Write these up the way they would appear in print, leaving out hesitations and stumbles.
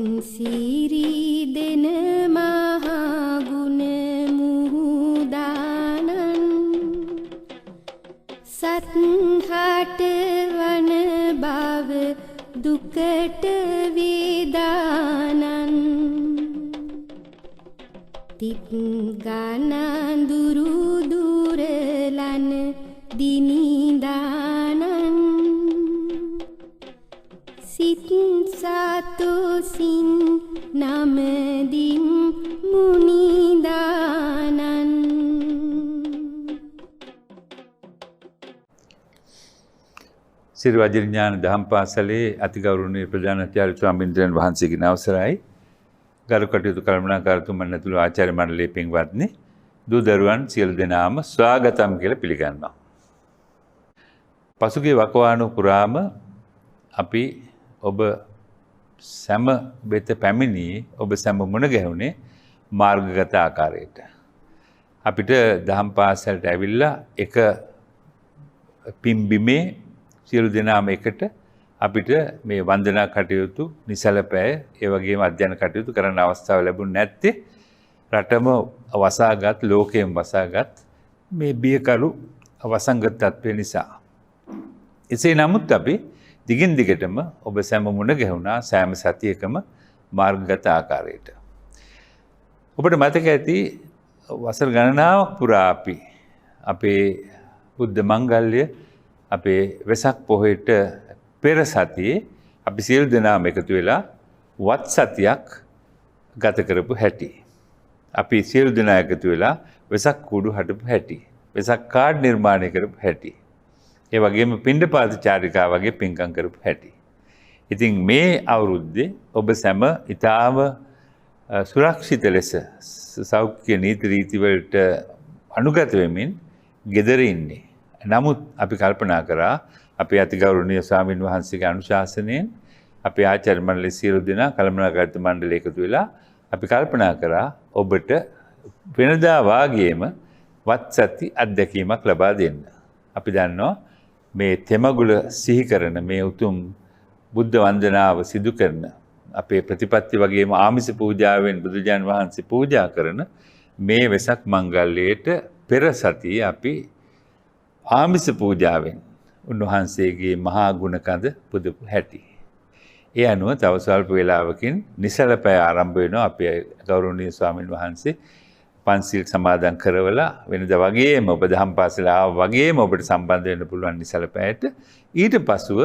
සිරි දෙන මහගුණ මුහුදානන් සත්හට වන බව දුකට වේදානන් තිත් ගනඳුරු දුරලන දිනිදානන් සිත් සතොසින් නමදින් මුනිදානන්. සිරි වජිරඥාන දහම් පාසලේ අතිගෞරවනීය ප්‍රධානාචාර්ය ස්වාමීන් වහන්සේගේ අවසරයි ගරු කටයුතු කළමනාකාරතුමන් ඇතුළු ආචාර්ය මණ්ඩලයේ පින්වත්නි දූ දරුවන් සියලු දෙනාම ස්වාගතම් කියලා පිළිගන්නවා. පසුගිය වකවානු පුරාම අපි ඔබ සෑම වෙත පැමිණි ඔබ සෑම මුණ ගැහුණේ මාර්ගගත ආකාරයට. අපිට දහම් පාසලට ඇවිල්ලා එක පිම්බිමේ සියලු දෙනාම එකට අපිට මේ වන්දනා කටයුතු නිසල පැය ඒ වගේම අධ්‍යයන කටයුතු කරන්න අවස්ථාව ලැබුණ නැත්තේ රටම වසාගත් ලෝකයෙන් වසාගත් මේ බියකරු වසංගත තත්ත්වය නිසා. එසේ නමුත් අපි දිගින් දිගටම ඔබ සෑම මුණ ගැහුණා සෑම සතියකම මාර්ගගත ආකාරයට. ඔබට මතක ඇති වසර ගණනාවක් පුරා අපි අපේ බුද්ධ මංගල්‍ය අපේ වෙසක් පොහොයට පෙර සතියේ අපි සියලු දෙනාම එකතු වෙලා වත් සතියක් ගත කරපු හැටි. අපි සියලු දෙනා එකතු වෙලා වෙසක් කූඩු හදපු හැටි. වෙසක් කාඩ් නිර්මාණය කරපු හැටි. ඒ වගේම පිණ්ඩපාත චාරිකා වගේ පින්කම් කරපු හැටි. ඉතින් මේ අවුරුද්දේ ඔබ සැම ඊටාම සුරක්ෂිත ලෙස සෞඛ්‍ය නීති රීති වලට අනුගත වෙමින් ගෙදර ඉන්නේ. නමුත් අපි කල්පනා කරා අපේ අතිගෞරවනීය ස්වාමින් වහන්සේගේ අනුශාසනයෙන් අපේ ආචාර්ය මණ්ඩලයේ සියලු දෙනා කළමනාකාරීත්ව මණ්ඩලය එකතු වෙලා අපි කල්පනා කරා ඔබට වෙනදා වාගේම වත්සති අත්දැකීමක් ලබා දෙන්න. අපි දන්නවා මේ තෙමගුල සිහි කරන මේ උතුම් බුද්ධ වන්දනාව සිදු කරන අපේ ප්‍රතිපත්ති වගේම ආමිස පූජාවෙන් බුදුජාන් වහන්සේ පූජා කරන මේ වෙසක් මංගල්‍යයට පෙර සතියේ අපි ආමිස පූජාවෙන් උන්වහන්සේගේ මහා ගුණ කඳ පුදපු හැටි. ඒ අනුව තව ස්වල්ප වේලාවකින් නිසල පැය ආරම්භ වෙනවා අපේ ගෞරවනීය ස්වාමින් වහන්සේ පන්සිල් සමාදන් කරවලා වෙනදා වගේම ඔබ දහම් පාසල වගේම ඔබට සම්බන්ධ වෙන්න පුළුවන් නිසල පැයට. ඊට පසුව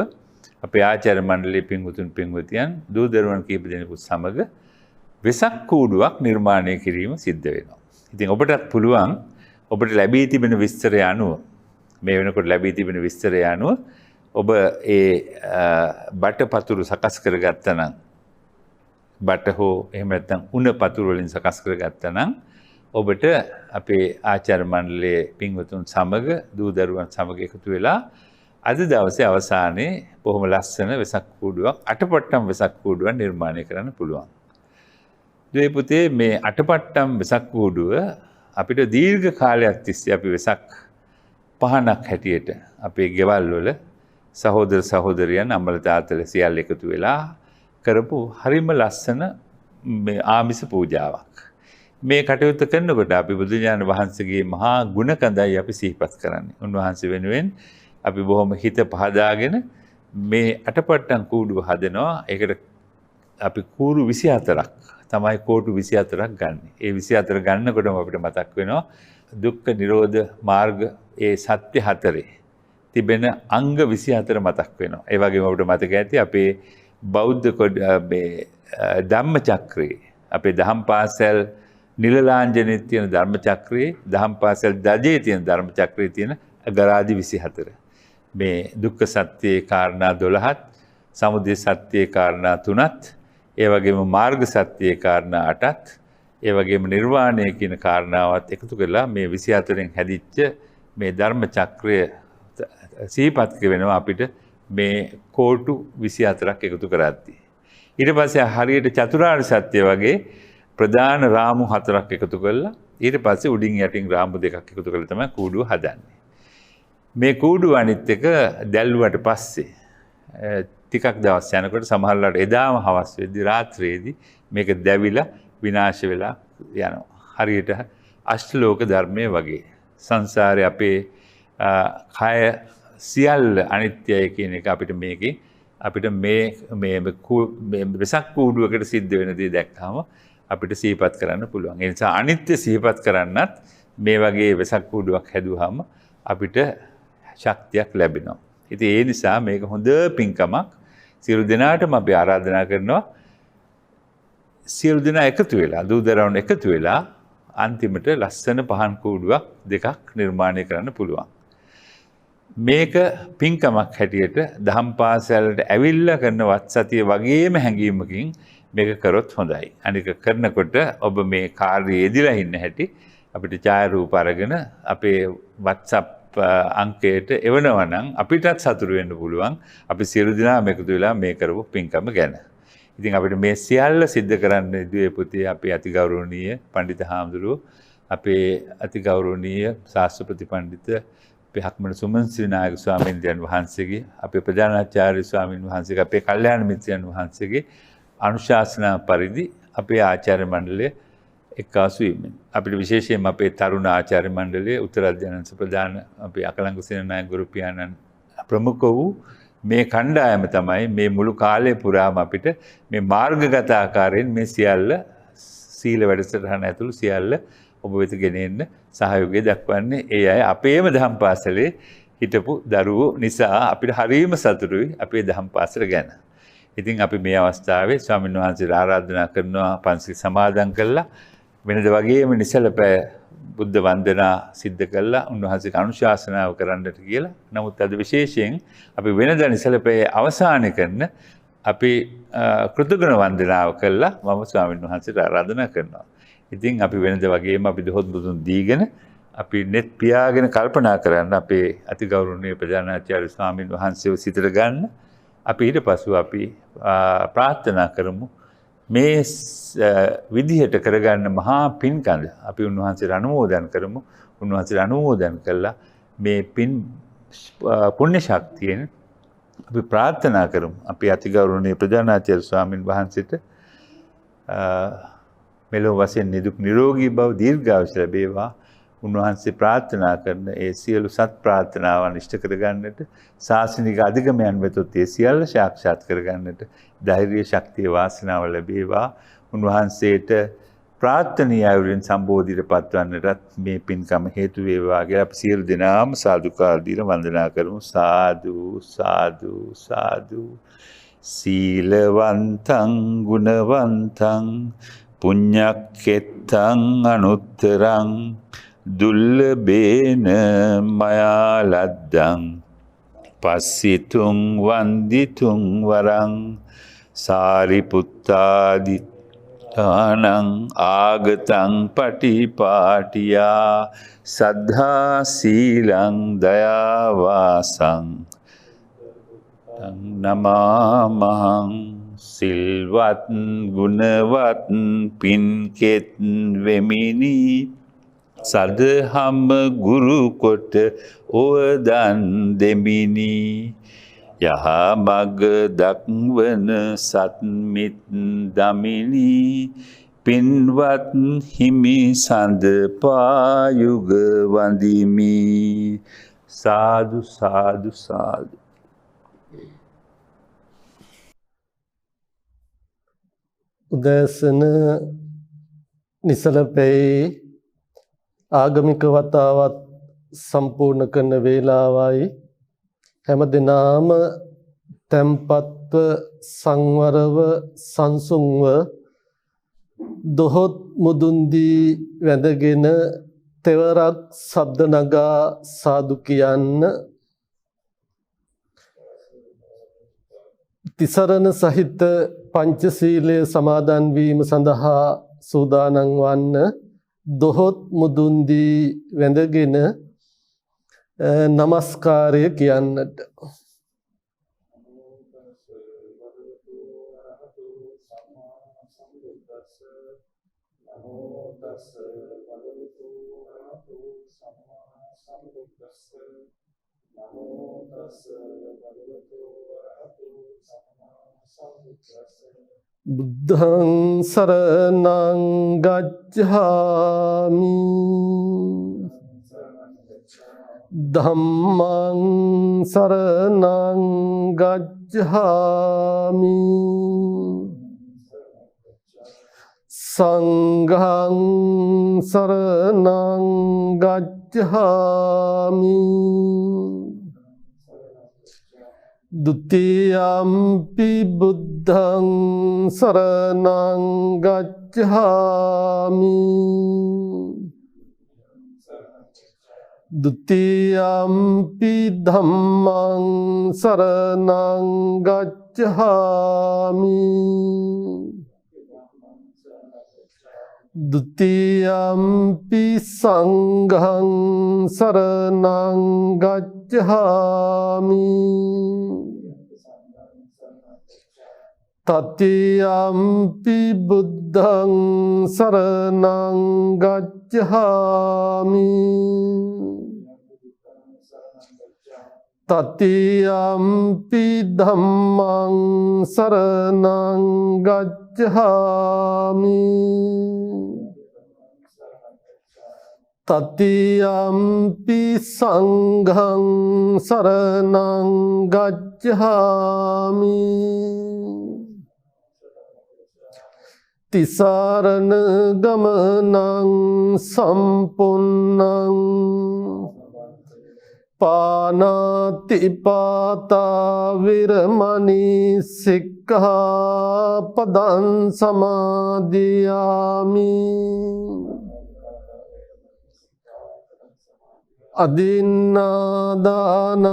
අපේ ආචාර්ය මණ්ඩලයේ පින්වතුන් පින්වතියන් දූ දරුවන් කීප දෙනෙකුත් සමග වෙසක් කූඩුවක් නිර්මාණය කිරීම සිද්ධ වෙනවා. ඉතින් ඔබටත් පුළුවන් ඔබට ලැබී තිබෙන විස්තරය අනුව මේ වෙනකොට ලැබී තිබෙන විස්තරය අනුව ඔබ ඒ බට පතුරු සකස් කරගත්තා නම් බට හෝ එහෙම නැත්නම් උණ පතුරු වලින් සකස් කරගත්තා නම් ඔබට අපේ ආචාර්ය මණ්ඩලයේ පින්වතුන් සමග දූ දරුවන් සමග එකතු වෙලා අද දවසේ අවසානයේ බොහොම ලස්සන වෙසක් කූඩුවක් අටපට්ටම් වෙසක් කූඩුවක් නිර්මාණය කරන්න පුළුවන්. දුවේ පුතේ මේ අටපට්ටම් වෙසක් කූඩුව අපිට දීර්ඝ කාලයක් තිස්සේ අපි වෙසක් පහනක් හැටියට අපේ ගෙවල් වල සහෝදර සහෝදරියන් අම්මලා තාත්තලා සියල්ල එකතු වෙලා කරපු හරිම ලස්සන මේ ආමිස පූජාවක්. මේ කටයුත්ත කරනකොට අපි බුදුජානක වහන්සේගේ මහා ගුණ කඳයි අපි සිහිපත් කරන්නේ. උන්වහන්සේ වෙනුවෙන් අපි බොහොම හිත පහදාගෙන මේ අටපට්ටම් කූඩුව හදනවා. ඒකට අපි කූරු 24ක් තමයි කෝටු 24ක් ගන්න. ඒ 24 ගන්නකොටම අපිට මතක් වෙනවා දුක්ඛ නිරෝධ මාර්ග ඒ සත්‍ය හතරේ තිබෙන අංග 24 මතක් වෙනවා. ඒ වගේම අපිට මතක ඇති අපේ බෞද්ධ ධම්ම චක්‍රයේ අපේ දහම් පාසල් නිලලාංජනයේ තියෙන ධර්ම චක්‍රයේ දහම් පාසල් දජේ තියෙන ධර්ම චක්‍රයේ තියෙන අගරාදි 24. මේ දුක්ඛ සත්‍යයේ කාරණා 12ත් සමුදය සත්‍යයේ කාරණා 3ත් ඒ වගේම මාර්ග සත්‍යයේ කාරණා 8ත් ඒ වගේම නිර්වාණය කියන කාරණාවත් එකතු කරලා මේ 24න් හැදිච්ච මේ ධර්ම චක්‍රය සිහිපත් වෙනවා අපිට මේ කෝටු 24ක් එකතු කරද්දී. ඊට පස්සේ හරියට චතුරාර්ය සත්‍ය වගේ ප්‍රධාන රාමු 4ක් එකතු කරලා ඊට පස්සේ උඩින් යටින් රාමු 2ක් එකතු කරලා තමයි කූඩුව හදන්නේ. මේ කූඩුව අනිත් එක දැල්ුවට පස්සේ ටිකක් දවස් යනකොට සමහරවිට එදාම හවස් වෙද්දී රාත්‍රියේදී මේක දැවිලා විනාශ වෙලා යනවා. හරියට අෂ්ටලෝක ධර්මයේ වගේ. සංසාරේ අපේ කය සියල්ල අනිත්‍යයි කියන එක අපිට මේකේ අපිට මේ වෙසක් කූඩුවකට සිද්ධ වෙන දේ දැක්කම අපිට සිහිපත් කරන්න පුළුවන්. ඒ නිසා අනිත්‍ය සිහිපත් කරන්නත් මේ වගේ වෙසක් කූඩුවක් හැදුවාම අපිට ශක්තියක් ලැබෙනවා. ඉතින් ඒ නිසා මේක හොඳ පින්කමක්. සියලු දෙනාටම අපි ආරාධනා කරනවා සියලු දෙනා එකතු වෙලා දූදරවුන් එකතු වෙලා අන්තිමට ලස්සන පහන් කූඩුවක් දෙකක් නිර්මාණය කරන්න පුළුවන්. මේක පින්කමක් හැටියට දහම් පාසලට ඇවිල්ලා කරන වත්සතිය වගේම හැඟීමකින් මේක කරොත් හොඳයි. අනික කරනකොට ඔබ මේ කාර්යයේ යෙදලා ඉන්න හැටි අපිට ඡායාරූප අරගෙන අපේ WhatsApp අංකයට එවනවා නම් අපිටත් සතුටු වෙන්න පුළුවන්. අපි සියලු දෙනාම එකතු වෙලා මේ කරපු පින්කම ගැන. ඉතින් අපිට මේ සියල්ල සිද්ධ කරන්න දුවේ පුතේ අපේ අතිගෞරවනීය පඬිත හාමුදුරුවෝ අපේ අතිගෞරවනීය ශාස්ත්‍රපති පඬිත අපේ හක්මන සුමන්සිරි නායක ස්වාමීන් වහන්සේගේ අපේ ප්‍රධානාචාර්ය ස්වාමීන් වහන්සේගේ අපේ කල්යාණ මිත්‍රයන් වහන්සේගේ අනුශාසනා පරිදි අපේ ආචාර්ය මණ්ඩලය එක්කාසු වීමෙන් අපිට විශේෂයෙන්ම අපේ තරුණ ආචාර්ය මණ්ඩලයේ උත්තර අධ්‍යයන ප්‍රධාන අපේ අකලංක සේනානායක ගුරු පියාණන් ප්‍රමුඛ වූ මේ කණ්ඩායම තමයි මේ මුළු කාලය පුරාම අපිට මේ මාර්ගගත ආකාරයෙන් මේ සියල්ල සීල වැඩසටහන ඇතුළු සියල්ල ඔබ වෙත ගෙනෙන්න සහයෝගය දක්වන්නේ. ඒ අය අපේම දහම් පාසලේ හිටපු දරුවෝ නිසා අපිට හරියම සතුටුයි අපේ දහම් පාසල ගැන. ඉතින් අපි මේ අවස්ථාවේ ස්වාමීන් වහන්සේට ආරාධනා කරනවා පන්සිල් සමාදන් කළා වෙනද වගේම නිසල පැය බුද්ධ වන්දනා සිද්ධ කළා උන්වහන්සේට අනුශාසනාව කරන්නට කියලා. නමුත් අද විශේෂයෙන් අපි වෙනද නිසල පැය අවසානය කරන අපි කෘතගුණ වන්දනාව කළා මම ස්වාමීන් වහන්සේට ආරාධනා කරනවා. ඉතින් අපි වෙනද වගේම අපි දොහොත් බුදුන් දීගෙන අපි net පියාගෙන කල්පනා කරන්න අපේ අතිගෞරවනීය ප්‍රධානාචාර්ය ස්වාමීන් වහන්සේව සිතට ගන්න. අපි ඊට පස්ව අපි ප්‍රාර්ථනා කරමු මේ විදිහට කරගන්න මහා පින්කඳ අපි උන්වහන්සේට අනුමෝදන් කරමු. උන්වහන්සේට අනුමෝදන් කළා මේ පින් පුණ්‍ය ශක්තියෙන් අපි ප්‍රාර්ථනා කරමු අපි අතිගෞරවනීය ප්‍රධානාචාර්ය ස්වාමීන් වහන්සේට මෙලොව වශයෙන් නිදුක් නිරෝගී බව දීර්ඝායුෂ ලැබේවා. උන්වහන්සේ ප්‍රාර්ථනා කරන ඒ සියලු සත් ප්‍රාර්ථනාවන් ඉෂ්ට කරගන්නට ශාසනික අධිගමයන් වෙතොත් ඒ සියල්ල සාක්ෂාත් කරගන්නට ධෛර්ය ශක්තිය වාසනාව ලැබේවා. උන්වහන්සේට ප්‍රාර්ථනීය අයුරින් සම්බෝධියට පත්වන්නටත් මේ පින්කම හේතු වේවා කියලා අපි සියලු දෙනාම සාදුකාර දීලා වන්දනා කරමු. සාදු සාදු සාදු. සීලවන්තං ගුණවන්තං පුඤ්ඤක්ඛෙත්තං අනුත්තරං දුල්ලභේන මයා ලද්දං පස්සිතුං වන්දිතුං වරං සාරිපුත්තාදිත්තානං ආගතං පටිපාටියා සද්ධා සීලං දයාවාසං නමාමහං. සිල්වත් ගුණවත් පින්කෙත් වෙමිනි සදහම් ගුරු කොට ඔවදන් දෙමිනි යහ මග දක්වන සත්මිත් දමිනි පින්වත් හිමි සඳ පායුග වඳිමි. සාදු සාදු සාදු. උදෑසන නිසල පැයේ ආගමික වතාවත් සම්පූර්ණ කරන වේලාවයි හැම දිනම තැම්පත්ව සංවරව සංසුන්ව දොහොත් මුදුන් දී වැඳගෙන තෙවරක් ශබ්ද නගා සාදු කියන්න තිසරණ සහිත පංචශීලය සමාදන් වීම සඳහා සූදානම් වන්න දොහොත් මුදුන් දී වැඳගෙන නමස්කාරය කියන්නට. බුද්ධං සරණං ගච්ඡාමි ධම්මං සරණං ගච්ඡාමි සංඝං සරණං ගච්ඡාමි ဒုတိယံ පි බුද්ධං සරණං ගච්ඡාමි ဒုတိယံ පි ධම්මං සරණං ගච්ඡාමි ဒုတိယံ පි සංඝං සරණං ගච්ඡාමි တတိယံ පි බුද්ධං සරණං ගච්ඡාමි တတိယံ පි ධම්මං සරණං ගච්ඡාමි တတိယံ පි සංඝං සරණං ගච්ඡාමි တိสารณගමනං සම්පුන්නං පානාති පාතා විරමණී සික්ඛාපදං සමාදියාමි අදින්නාදාන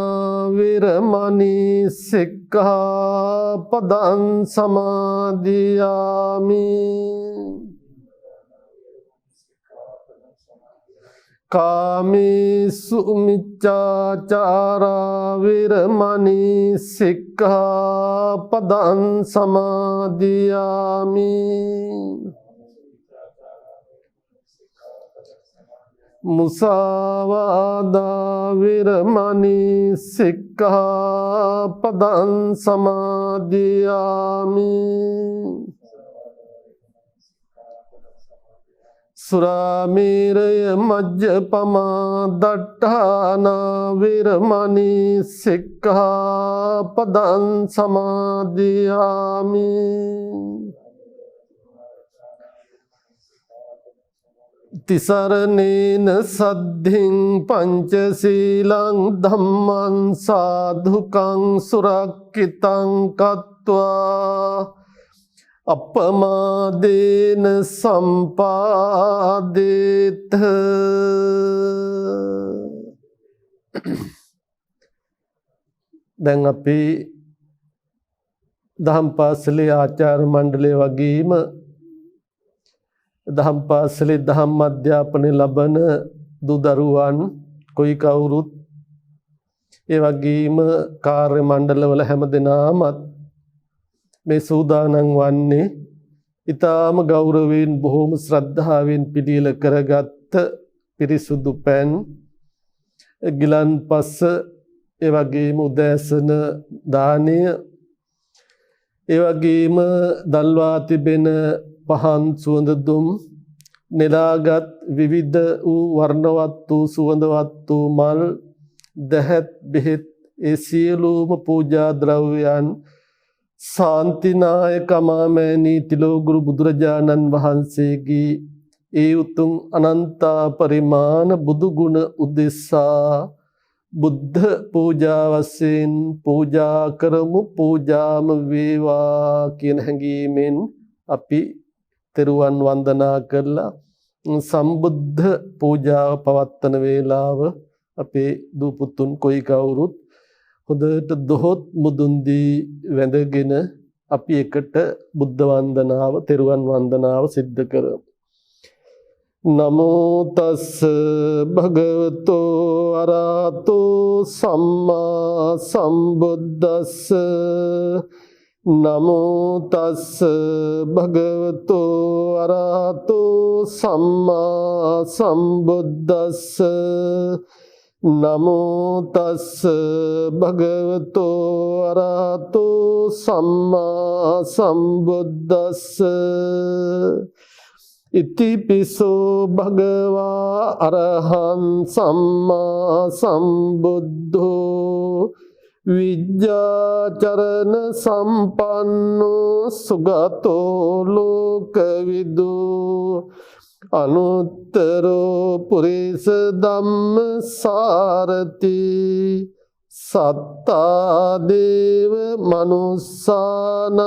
විරමණී සික්ඛාපදං සමාදියාමි කාමේසු මිච්ඡාචාරා විරමණී සික්ඛාපදං සමාදියාමි මුසාවාදා විරමණී සික්ඛාපදං සමාදියාමි සුරාමේරය මජ්ජපමා දට්ඨානා විරමණී සික්ඛාපදං සමාදියාමි තිසරණේන සද්ධින් පංචශීලං ධම්මං සාධුකං සුරක්ඛිතං කତ୍වා අපමාදේන සම්පාදේත දැන් අපි දහම් පාසලේ ආචාර්ය මණ්ඩලය වගේම දහම් පාසලේ දහම් අධ්‍යාපනය ලබන දූ දරුවන් කොයි කවුරුත් ඒ වගේම කාර්ය මණ්ඩලවල හැම දෙනාමත් මේ සූදානම් වන්නේ ඊටාම ගෞරවයෙන් බොහෝම ශ්‍රද්ධාවෙන් පිළියෙල කරගත් පිරිසුදු පෑන් ගිලන්පස ඒ වගේම උදෑසන දානය ඒ වගේම දල්වා තිබෙන පහන් සුවඳ දුම් නෙලාගත් විවිධ වූ වර්ණවත් වූ සුවඳවත් වූ මල් දහත් බෙහෙත් ඒ සියලුම පූජා ද්‍රව්‍යයන් ශාන්තිනායක මාමෑණී තිලෝගුරු බුදුරජාණන් වහන්සේගේ ඒ උතුම් අනන්ත පරිමාණ බුදු ගුණ උදෙසා බුද්ධ පූජා වශයෙන් පූජා කරමු පූජාම වේවා කියන හැඟීමෙන් අපි තෙරුවන් වන්දනා කරලා සම්බුද්ධ පූජාව පවත්වන වේලාව අපේ දූ පුතුන් කොයි කවුරුත් හොඳට දොහොත් මුදුන් දී වැඳගෙන අපි එකට බුද්ධ වන්දනාව තෙරුවන් වන්දනාව සිද්ධ කරමු. නමෝ තස් භගවතෝ අරහතෝ සම්මා සම්බුද්දස්ස නමෝ තස් භගවතෝ අරහතෝ සම්මා සම්බුද්දස්ස නමෝ තස්ස භගවතෝ අරහතෝ සම්මා සම්බුද්දස්ස ඉතිපිසෝ භගවා අරහං සම්මා සම්බුද්ධෝ විජ්ජාචරණ සම්පන්නෝ සුගතෝ ලෝකවිදු අනුත්තරෝ පුරිස ධම්ම සාරති සත්තා දේව මනුස්සානං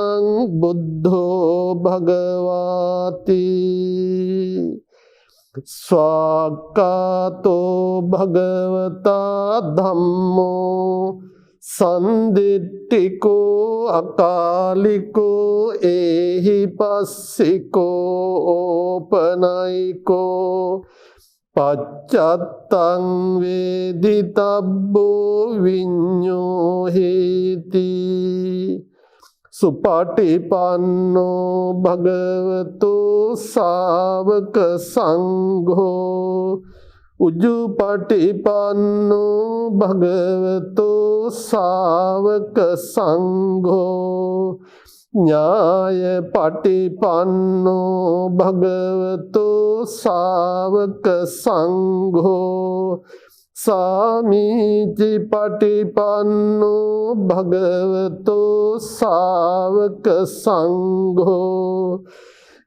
බුද්ධෝ භගවාති ස්වාක්කාතෝ භගවතා ධම්මෝ සන්දිට්ඨිකෝ අකාලිකෝ ඒහි පස්සිකෝ ඕපනයිකෝ පච්චත්තං වේදිතබ්බෝ විඤ්ඤෝ හේති සුපටිපන්නෝ භගවතු ශාවක සංඝෝ උජුපටිපන්නෝ භගවතු ශාවක සංඝෝ ඥාය පටිපන්නෝ භගවතු ශාවක සංඝෝ සාමීචි පටිපන්නෝ භගවතු ශාවක සංඝෝ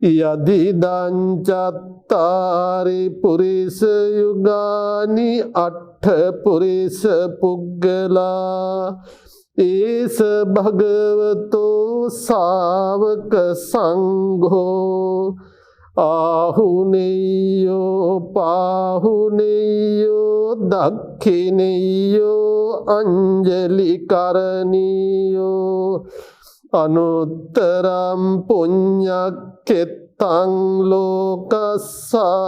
යදිදං චත්තාරි පුරිස යුගානි අට්ඨ පුරිස පුග්ගලා ඒස භගවතෝ ශාවක සංඝෝ ආහුනේයෝ පාහුනේයෝ දක්ඛිනේයෝ අංජලි කරණීයෝ අනුත්තරම් පුඤ්ඤක්ඛෙත්තං ලෝකස්සාති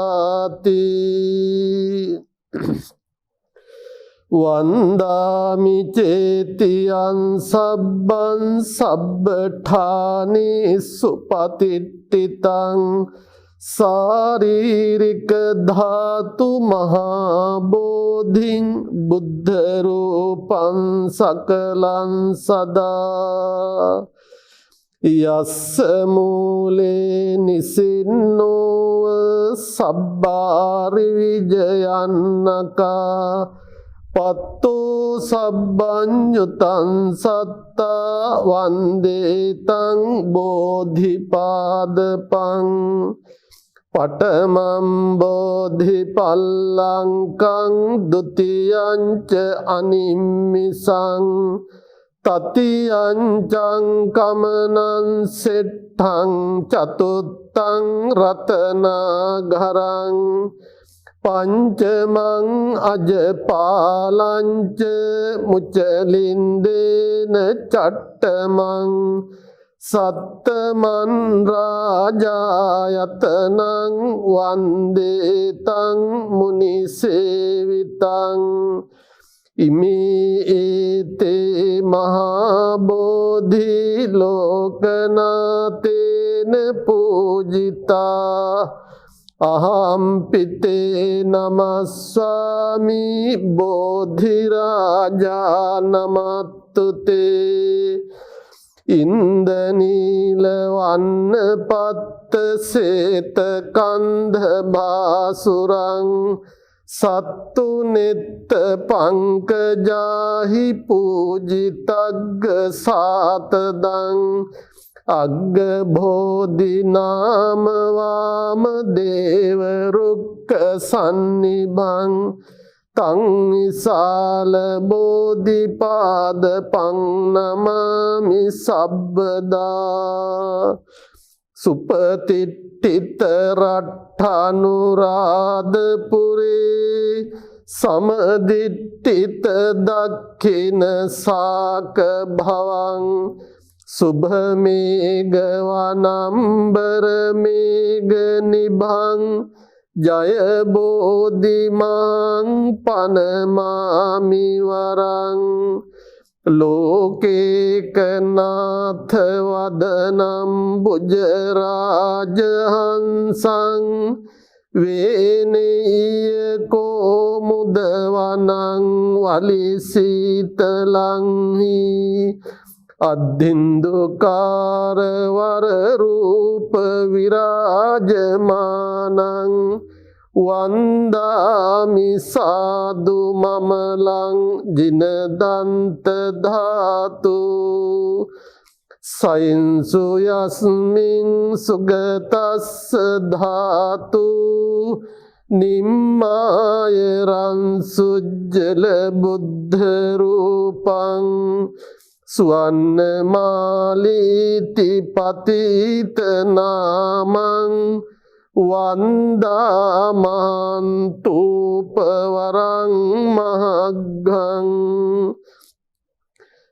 වන්දාමි චේතියං සබ්බං සබ්බඨානි සුපතිට්ඨිතං සාරීරික ධාතු මහා බෝධින් බුද්ධ රූපං සකලං සදා යස්ස මූලේ නිසින්නෝව සබ්බාරි විජයන්නකා පත්තෝ සබ්බඤ්ඤුතං සත්තා වන්දේතං බෝධිපාදපං පඨමං බෝධිපල්ලංකං ဒ ුතියං ච අනිම්මිසං තතියං චං කමනං සෙට්ඨං චතුත්තං රතනාඝරං පංචමං අජපාලංච මුචලින්දේන චට්ඨමං සත්තමන් රාජායතනං වන්දේතං මුනිසේවිතං ඉමේතේ මහා බෝධි ලෝකනාතේන පූජිතා අහම්පිතේ නමස්සාමි බෝධිරාජා නමත්තුතේ ඉන්දනීල වන්න පත්ත සේත කන්ධ භාසුරං සත්තු නෙත්ත පංකජාහි පූජිතග්ග සාතදං අග්ග බෝධි නාම වාම දේව රුක්ක සන්නිභං තං විසාල බෝධිපාද පං නමාමි සබ්බදා සුපතිට්ඨිත රට්ඨානුරාධපුරේ සමදිට්ඨිත දක්ඛින සාක භවං සුභමේඝ වනම්බර මේඝ නිභං ජය බෝධිමං පනමාමි වරං ලෝකේකනාථ වදනම් බුජරාජහංසං වේනීය කෝ මුද වදවනං වලිසීතලංහි අද්ධින්දුකාර වරරූප විරාජමානං වන්දාමි සාදු මමලං ජිනදන්ත ධාතු සයින්සු යස්මින් සුගතස්ස ධාතු නිම්මායරං සුජ්ජල බුද්ධ රූපං සුවන්නමාලීති පතිත නාමං වන්දාමන්තූපවරං මහග්ගං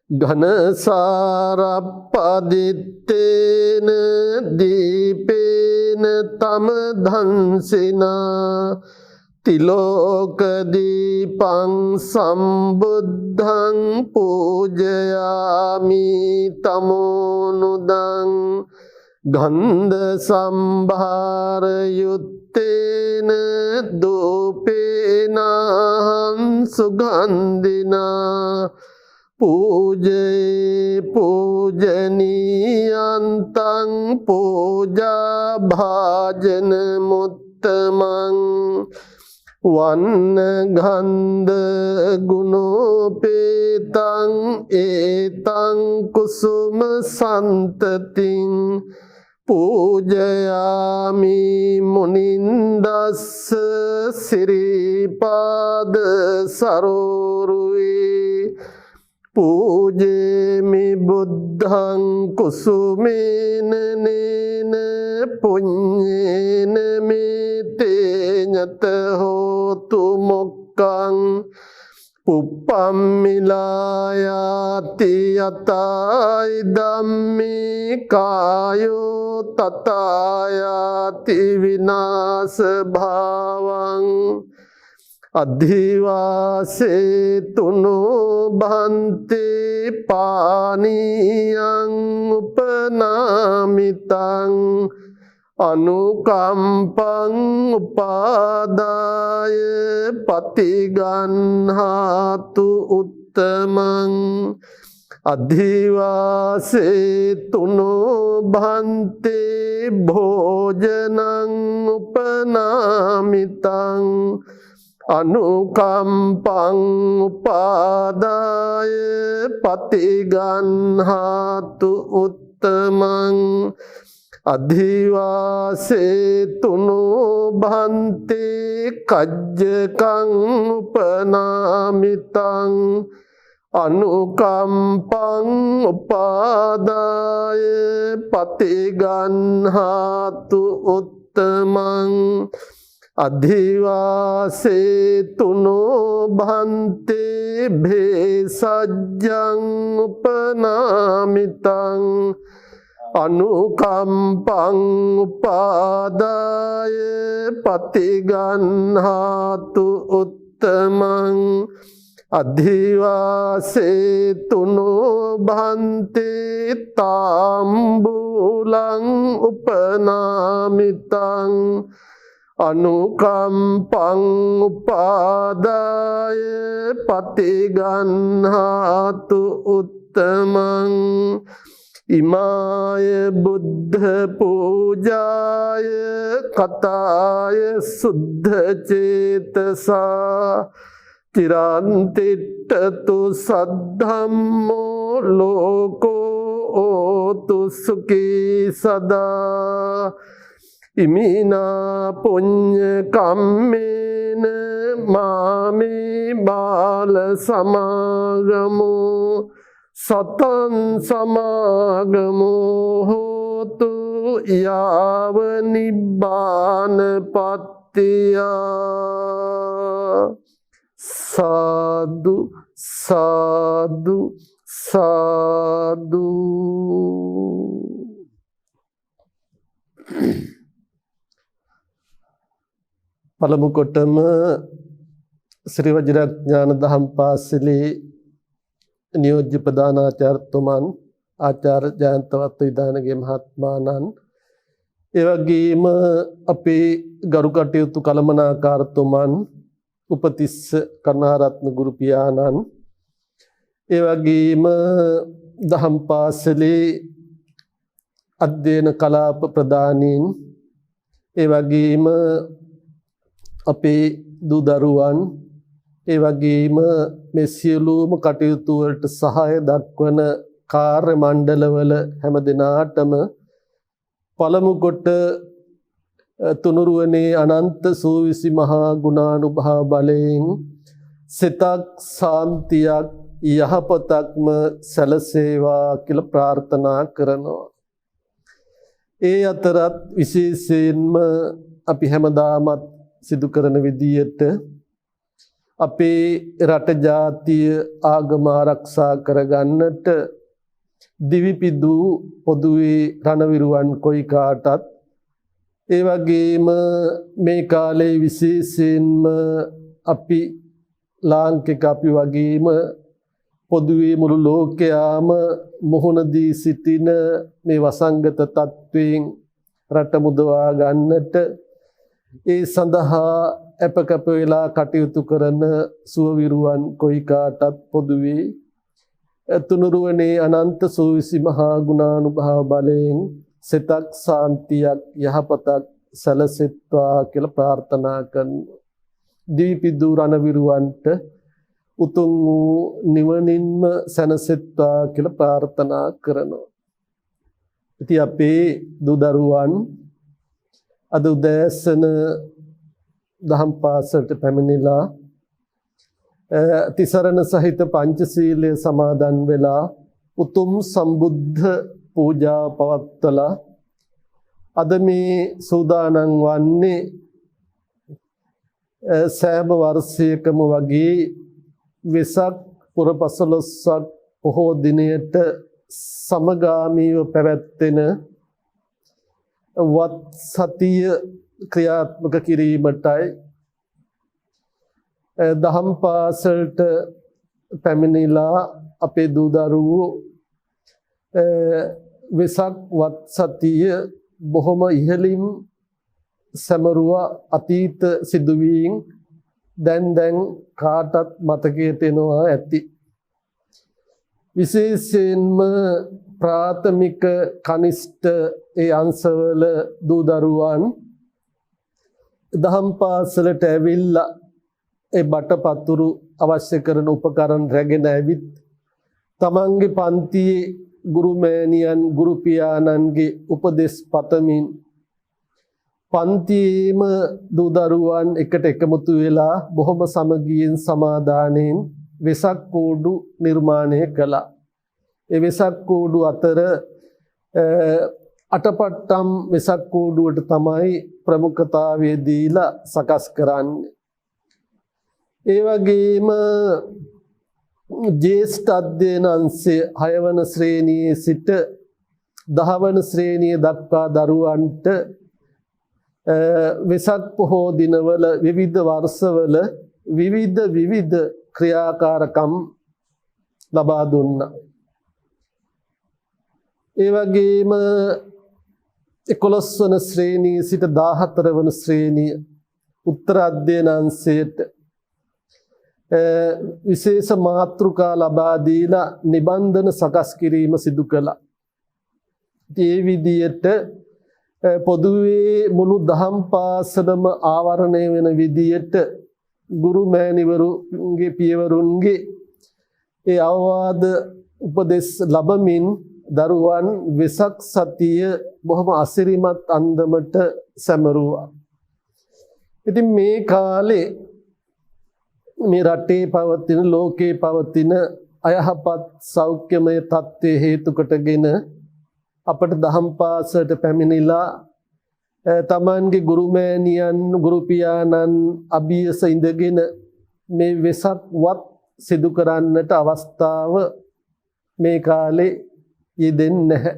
ඝනසාරප්පදිත්තේන දීපේන තම ධන්සිනා තිලෝකදීපං සම්බුද්ධං පූජයාමි තමෝනුදං ගන්ධ සම්භාර යුත්තේන දූපේනහං සුගන්ධිනා පූජේ පූජනීයන්තං පූජා භාජන මුත්තමං වන්න ගන්ධ ගුණෝපේතං ඒතං කුසුම සන්තතින් පූජයාමි මුනින්දස්ස සිරිපාද සරෝරුවේ පූජේමි බුද්ධං කුසුමේන නේන පුඤ්ඤේන මේතේ ඤත හෝතු මොක්ඛං පුප්පම්මිලායාති යතයි ධම්මේ කායෝ තතායාති විනාශ භාවං අධිවාසේ තුනෝ බන්තේ පානීයං උපනාමිතං අනුකම්පං උපාදාය පතිගන්හාතු උත්තමං අධිවාසේ තුනෝ භන්තේ භෝජනං උපනාමිතං අනුකම්පං උපාදාය පතිගන්හාතු උත්තමං අධිවාසේ තුනෝ භන්තේ කජ්ජකං උපනාමිතං අනුකම්පං උපාදාය පතිගන්හාතු උත්තමං අධිවාසේ තුනෝ භන්තේ භේසජ්ජං උපනාමිතං අනුකම්පං උපාදාය පතිගන්හාතු උත්තමං අධිවාසේ තුනෝ භන්තේ තාම්බූලං උපනාමිතං අනුකම්පං උපාදාය පතිගන්හාතු උත්තමං ඉමාය බුද්ධ පූජාය කතාය සුද්ධ චේතසා චිරන්තිට්ඨතු සද්ධම්මෝ ලෝකෝ ඕතු සුඛී සදා ඉමිනා පුඤ්ඤ කම්මේන මාමේ බාල සමාගමෝ සතං සමාගමෝ හෝතු යාව නිබ්බානපත්තිය සාදු සාදු සාදු. පළමු කොටම ශ්‍රී වජිරඥාන දහම් පාසලේ නියෝජ්‍ය ප්‍රධානාචාර්යතුමන් ආචාර්ය ජයන්තවත් විදානගේ මහත්මාණන්, ඒ වගේම අපේ ගරු කටයුතු කළමනාකාරතුමන් උපතිස්ස කරුණාරත්න ගුරු පියාණන්, ඒ වගේම දහම් පාසලේ අධ්‍යයන කලාප ප්‍රදානීන්, ඒ වගේම අපේ දූ දරුවන්, ඒ වගේම මේ සියලුම කටයුතු වලට සහාය දක්වන කාර්ය මණ්ඩලවල හැම දිනාටම පළමු කොට තුනුරුවනේ අනන්ත සූවිසි මහා ගුණානුභාව බලයෙන් සිතක් සාන්තියක් යහපතක්ම සැලසේවා කියලා ප්‍රාර්ථනා කරනවා. ඒ අතරත් විශේෂයෙන්ම අපි හැමදාමත් සිදු කරන විදියට අපේ රට ජාතිය ආගම ආරක්ෂා කරගන්නට දිවිපිදු පොදුවේ රණවිරුවන් කොයි කාටත්, ඒ වගේම මේ කාලේ විශේෂයෙන්ම අපි ලාංකික අපි වගේම පොදුවේ මුළු ලෝකයාම මුහුණ දී සිටින මේ වසංගත තත්වයෙන් රට මුදවා ගන්නට ඒ සඳහා අපකප වෙලා කටයුතු කරන සුවවිරුවන් කොයි කාටත් පොදුවේ තුනුරුවනේ අනන්ත සූවිසි මහා ගුණානුභාව බලයෙන් සිතක් සාන්තියක් යහපතක් සැලසෙත්වා කියලා ප්‍රාර්ථනා කරනවා. දීපිදු රණවිරුවන්ට උතුම් වූ නිවනින්ම සැනසෙත්වා කියලා ප්‍රාර්ථනා කරනවා. ඉතින් අපේ දූ දරුවන් අද උදෑසන දහම් පාසලට පැමිණිලා තිසරණ සහිත පංචශීලය සමාදන් වෙලා උතුම් සම්බුද්ධ පූජා පවත්වලා අද මේ සූදානම් වන්නේ සෑම වර්ෂයකම වගේ වෙසක් පුර පසළොස්වක් පොහෝ දිනයට සමගාමීව පැවැත්වෙන වත් සතිය ක්‍රියාත්මක කිරීමටයි දහම් පාසලට පැමිණිලා අපේ දූ දරුවෝ වෙසක් වත් සතිය බොහොම ඉහළින් සැමරුවා. අතීත සිදුවීම් දැන් කාටත් මතකයට එනවා ඇති. විශේෂයෙන්ම ප්‍රාථමික කනිෂ්ඨ ඒ අංශවල දූ දරුවන් දහම් පාසලට ඇවිල්ලා ඒ බටපතුරු අවශ්‍ය කරන උපකරණ රැගෙන ඇවිත් තමන්ගේ පන්තියේ ගුරු මෑණියන් ගුරු පියාණන්ගේ උපදෙස් පතමින් පන්තියේම දූ දරුවන් එකට එකමුතු වෙලා බොහොම සමගියෙන් සමාදානයෙන් වෙසක් කූඩු නිර්මාණය කළා. ඒ වෙසක් කූඩු අතර අටපට්ටම් වෙසක් කූඩුවට තමයි ප්‍රමුඛතාවය දීලා සකස් කරන්නේ. ඒ වගේම ජ්‍යෙෂ්ඨ අධ්‍යයන අංශයේ 6 වන ශ්‍රේණියේ සිට 10 වන ශ්‍රේණිය දක්වා දරුවන්ට වෙසක් පොහෝ දිනවල විවිධ වර්ෂවල විවිධ ක්‍රියාකාරකම් ලබා දුන්නා. ඒ වගේම 11 වන ශ්‍රේණියේ සිට 14 වන ශ්‍රේණිය උත්තර අධ්‍යයන අංශයට විශේෂ මාතෘකා ලබා දීලා නිබන්ධන සකස් කිරීම සිදු කළා. ඒ විදියට පොදුවේ මුළු දහම් පාසලම ආවරණය වෙන විදියට ගුරු මෑණිවරුන්ගේ පියවරුන්ගේ ඒ අවවාද උපදෙස් ලැබමින් දරුවන් වෙසක් සතිය බොහොම අසිරිමත් අන්දමට සැමරුවා. ඉතින් මේ කාලේ මේ රටේ පවතින ලෝකේ පවතින අයහපත් සෞඛ්‍යමය තත්ත්වයේ හේතු කොටගෙන අපට දහම් පාසලට පැමිණිලා තමන්ගේ ගුරු මෑණියන් ගුරු පියාණන් අභියස ඉඳගෙන මේ වෙසක් වත් සිදු කරන්නට අවස්ථාව මේ කාලේ යෙදෙන්නේ නැහැ.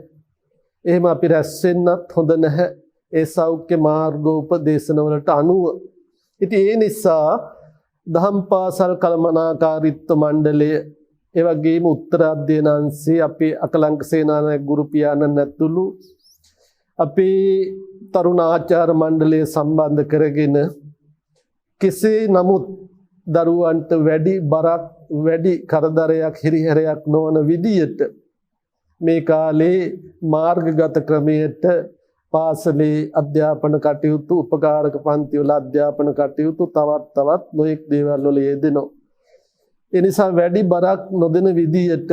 එහෙම අපි රැස් වෙන්නත් හොඳ නැහැ ඒ සෞඛ්‍ය මාර්ගෝපදේශනවලට අනුව. ඉතින් ඒ නිසා දහම් පාසල් කළමනාකාරීත්ව මණ්ඩලය ඒ වගේම උත්තර අධ්‍යයන අංශයේ අපේ අකලංක සේනානායක ගුරු පියාණන් ඇතුළු අපේ තරුණ ආචාර්ය මණ්ඩලය සම්බන්ධ කරගෙන කෙසේ නමුත් දරුවන්ට වැඩි බරක් වැඩි කරදරයක් හිරිහැරයක් නොවන විදියට මේ කාලේ මාර්ගගත ක්‍රමයට පාසලේ අධ්‍යාපන කටයුතු උපකාරක පන්තිවල අධ්‍යාපන කටයුතු තවත් නොයෙක් දේවල් වල යෙදෙනවා. ඒ නිසා වැඩි බරක් නොදෙන විදියට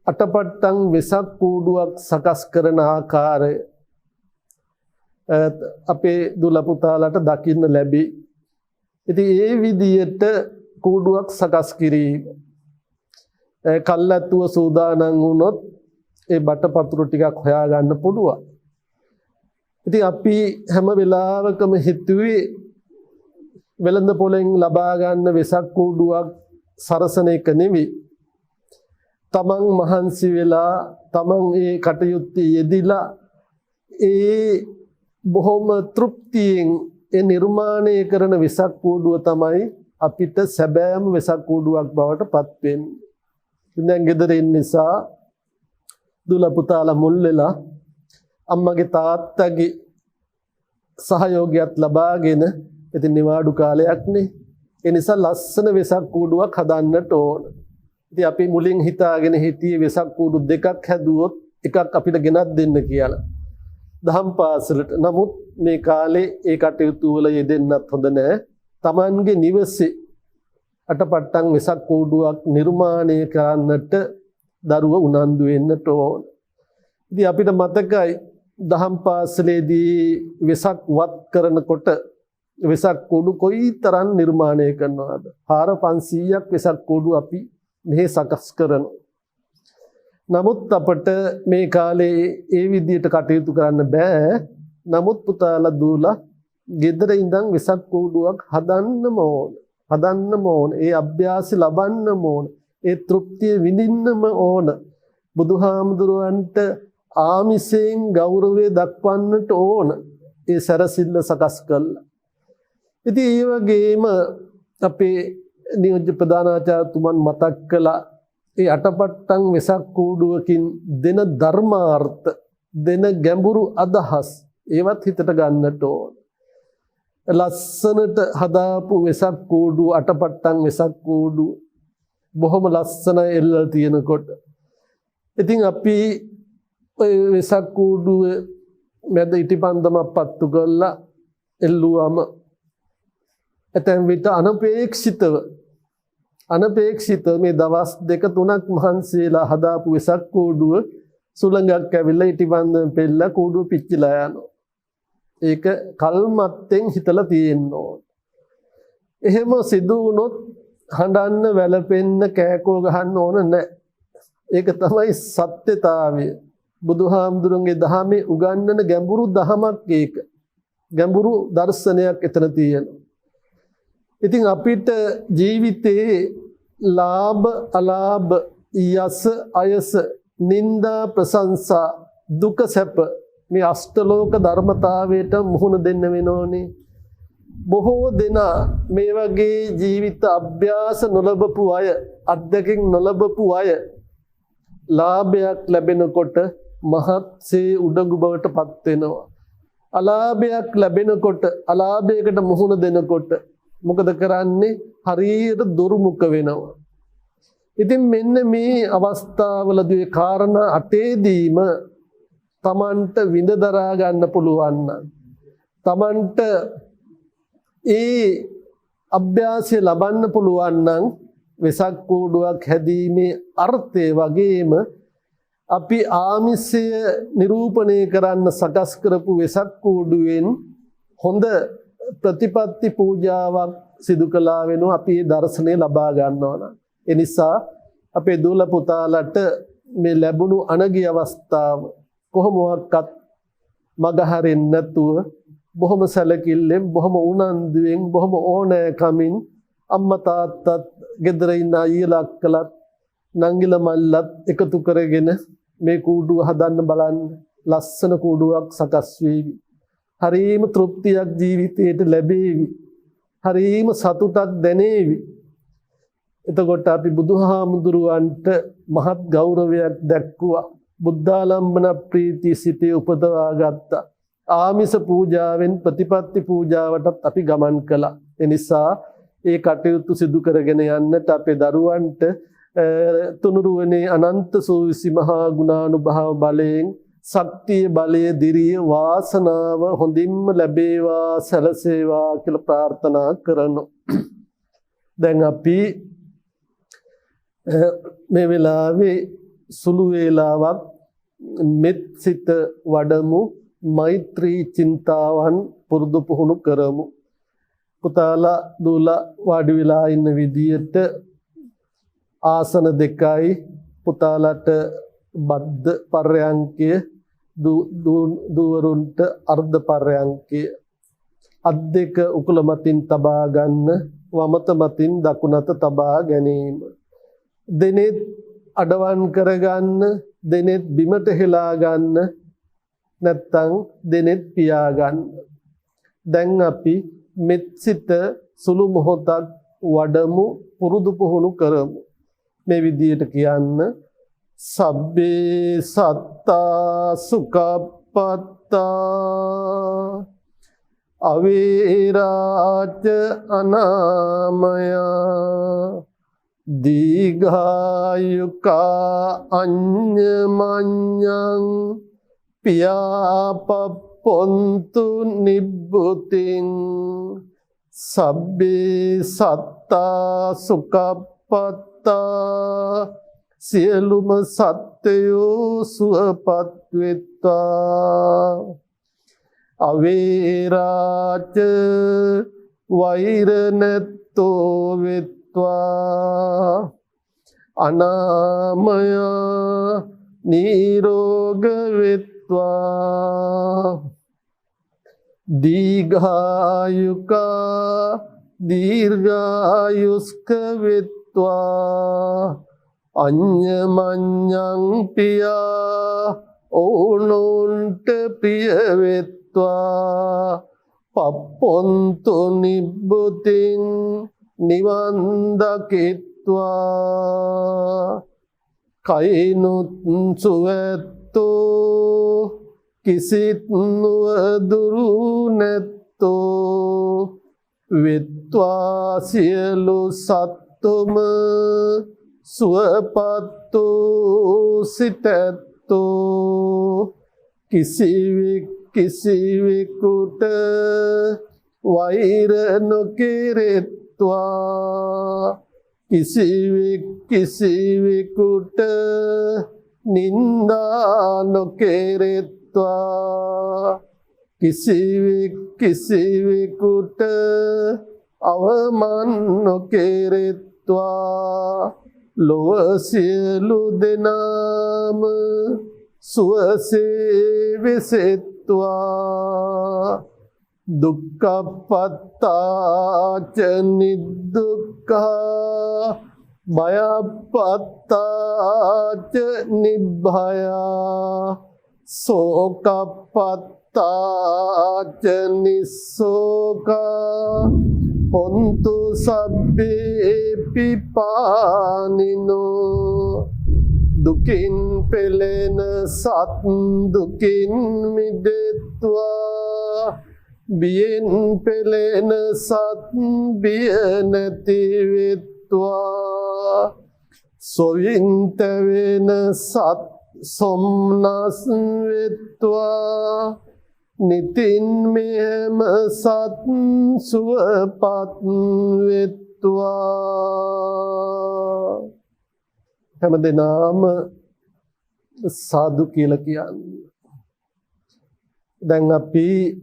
අටපට්ටම් වෙසක් කූඩුවක් සකස් කරන ආකාරය අපේ දුල පුතාලට දකින්න ලැබි. ඉතින් ඒ විදියට කූඩුවක් සකස් කිරීම කල්ැත්තුව සූදානම් වුණොත් ඒ බටපතුරු ටිකක් හොයාගන්න පුළුවන්. ඉතින් අපි හැම වෙලාවකම හිතුවේ වෙළඳ පොලෙන් ලබා ගන්න වෙසක් කූඩුවක් සරසන එක නෙවෙයි. තමන් මහන්සි වෙලා තමන් ඒ කටයුත්තේ යෙදිලා ඒ බොහොම තෘප්තියෙන් ඒ නිර්මාණය කරන වෙසක් කූඩුව තමයි අපිට සැබෑම වෙසක් කූඩුවක් බවට පත් වෙන්නේ. දැන් ගෙදර ඉන්න නිසා දුල පුතාලා මුල් වෙලා අම්මගේ තාත්තගේ සහයෝගයත් ලබාගෙන ඉතින් නිවාඩු කාලයක් නේ. ඒ නිසා ලස්සන වෙසක් කූඩුවක් හදන්නට ඕන. ඉතින් අපි මුලින් හිතාගෙන හිටියේ වෙසක් කූඩු දෙකක් හැදුවොත් එකක් අපිට ගෙනත් දෙන්න කියලා. දහම් පාසලට. නමුත් මේ කාලේ ඒ කටයුතු වල යෙදෙන්නත් හොඳ නැහැ. Tamanගේ නිවසේ අටපට්ටම් වෙසක් කූඩුවක් නිර්මාණය කරන්නට දරුව උනන්දු වෙන්නට ඕන. ඉතින් අපිට මතකයි දහම් පාසලේදී වෙසක් වත් කරනකොට වෙසක් කූඩු කොයිතරම් නිර්මාණය කරනවද? 4500ක් වෙසක් කූඩු අපි මෙහි සකස් කරනවා. නමුත් අපට මේ කාලේ ඒ විදිහට කටයුතු කරන්න බෑ. නමුත් පුතාලා දූලා ගෙදර ඉඳන් වෙසක් කූඩුවක් හදන්නම ඕන. ඒ අභ්‍යාසය ලබන්නම ඕන. ඒ තෘප්තිය විඳින්නම ඕන. බුදුහාමුදුරුවන්ට ආමිසයෙන් ගෞරවය දක්වන්නට ඕන. ඒ සැරසිල්ල සකස් කළා. ඉතින් ඒ වගේම අපේ නියෝජ්‍ය ප්‍රධානාචාර්යතුමන් මතක් කළා ඒ අටපට්ටම් වෙසක් කූඩුවකින් දෙන ධර්මාර්ථ දෙන ගැඹුරු අදහස් ඒවත් හිතට ගන්නට ඕන. ලස්සනට හදාපු වෙසක් කූඩු අටපට්ටම් වෙසක් කූඩු බොහොම ලස්සනයි එල්ලලා තියෙනකොට. ඉතින් අපි ඔය වෙසක් කූඩුව මැද ඉටිපන්දමක් පත්තු කරලා එල්ලුවම ඇතැම් විට අනපේක්ෂිත මේ දවස් දෙක තුනක් මහන්සියලා හදාපු වෙසක් කූඩුව සුළඟක් ඇවිල්ලා ඉටිපන්දම පෙළලා කූඩුව පිච්චිලා යනවා. ඒක කල්මත්තෙන් හිතලා තියෙන්න ඕන. එහෙම සිදු වුණොත් හඬන්න වැළපෙන්න කෑකෝ ගහන්න ඕන නැහැ. ඒක තමයි සත්‍යතාවය. බුදුහාමුදුරන්ගේ දහමේ උගන්වන ගැඹුරු දහමක් ඒක. ගැඹුරු දර්ශනයක් එතන තියෙනවා. ඉතින් අපිට ජීවිතේ ලාභ අලාභ යස අයස නිന്ദා ප්‍රශංසා දුක සැප මේ අෂ්ටලෝක ධර්මතාවයට මුහුණ දෙන්න වෙනෝනේ. බොහෝ දෙනා මේ වගේ ජීවිත අභ්‍යාස නොලබපු අය අත්දැකීම් නොලබපු අය ලාභයක් ලැබෙනකොට මහත්සේ උඩඟු බවට පත් වෙනවා. අලාභයක් ලැබෙනකොට අලාභයකට මුහුණ දෙනකොට මොකද කරන්නේ? හරියට දුර්මුඛ වෙනවා. ඉතින් මෙන්න මේ අවස්ථාවලදී කාරණා 8දීම තමන්ට විඳ දරා ගන්න පුළුවන් නම් තමන්ට ඒ අභ්‍යාසය ලබන්න පුළුවන් නම් වෙසක් කූඩුවක් හැදීමේ අර්ථය වගේම අපි ආමිෂය නිරූපණය කරන්න සකස් කරපු වෙසක් කූඩුවෙන් හොඳ ප්‍රතිපත්ති පූජාවක් සිදු කළා වෙනවා අපි ඒ දර්ශනය ලබා ගන්නවා නම්. ඒ නිසා අපේ දූල පුතාලට මේ ලැබුණු අනගි අවස්ථාව කොහොමවත් මගහරින්න නැතුව බොහොම සැලකිල්ලෙන් බොහොම උනන්දුවෙන් බොහොම ඕනෑකමින් අම්මා තාත්තත් ගෙදර ඉන්න අයියලා අක්කලත් නංගිලා මල්ලත් එකතු කරගෙන මේ කූඩුව හදන්න බලන්න. ලස්සන කූඩුවක් සකස් වේවි. හරීම තෘප්තියක් ජීවිතයට ලැබේවි. හරීම සතුටක් දැනේවි. එතකොට අපි බුදුහාමුදුරුවන්ට මහත් ගෞරවයක් දැක්වුවා. බුද්ධාලම්බන ප්‍රීතිය සිතේ උපදවා ගත්තා. ආමිස පූජාවෙන් ප්‍රතිපත්ති පූජාවටත් අපි ගමන් කළා. ඒ නිසා ඒ කටයුතු සිදු කරගෙන යන්නට අපේ දරුවන්ට තුනුරුවනේ අනන්ත සූවිසි මහා ගුණානුභාව බලයෙන් ශක්තිය බලය දිරිය වාසනාව හොඳින්ම ලැබේවා සැලසේවා කියලා ප්‍රාර්ථනා කරනවා. දැන් අපි මේ වෙලාවේ සුළු වේලාවක් මෙත් සිත වඩමු මෛත්‍රී චින්තාවන් පුරුදු පුහුණු කරමු. පුතාලා දූලා වාඩි වෙලා ඉන්න විදියට ආසන දෙකයි පුතාලට බද්ධ පර්යංකය දූවරුන්ට අර්ධ පර්යංකය අත් දෙක උකුල මතින් තබා ගන්න වමත මතින් දකුණත තබා ගැනීම දෙනෙත් අඩවන් කරගන්න දෙනෙත් බිමට හෙලා ගන්න නැත්තම් දෙනෙත් පියා ගන්න. දැන් අපි මෙත් සිත සුළු මොහොතක් වඩමු පුරුදු පුහුණු කරමු. මේ විදියට කියන්න සබ්බේ සත්තා සුඛප්පත්තා අවේරාච අනාමයා දීඝායුකා අඤ්ඤමඤ්ඤං පියාපප්පොන්තු නිබ්බුතින් සබ්බේ සත්තා සුඛප්පත්තා සියලුම සත්ත්වයෝ සුවපත් වෙත්වා අවේරාච වෛර නැත්තෝ වෙත්වා අනාමය නිරෝග වෙත්වා දීඝායුකා දීර්ඝායුස්ක වෙත්වා අඤ්ඤමඤ්ඤං පියා ඕනොන්ට ප්‍රිය වෙත්වා පප්පොන්තු නිබ්බුතින් නිවන් දකිත්වා කයිනුත් සුවැත්තෝ කිසිත් නුවදුරු නැත්තෝ වෙත්වා සියලු සත්තුම සුවපත්තු සිතැත්තෝ කිසිවෙකුට වෛර නොකෙරෙත්වා කිසිවෙකුට නින්දා නොකෙරෙත්වා කිසිවෙකුට අවමන් නොකෙරෙත්වා ලොව සියලු දෙනාම සුවසේ වෙසෙත්වා දුක්ඛපත්තාච නිදුක්ඛා භයපත්තාච නිබ්භයා සෝකපත්තාච නිස්සෝකා හොන්තු සබ්බේ පිපානිනෝ දුකින් පෙළෙන සත් දුකින් මිදෙත්වා බියෙන් පෙළෙන සත් බිය නැති වෙත්වා සොවින් තැවෙන සත් සොම්නස් වෙත්වා නිතින් මෙහෙම සත් සුවපත් වෙත්වා හැම දෙනාම සාදු කියලා කියන්නේ. දැන් අපි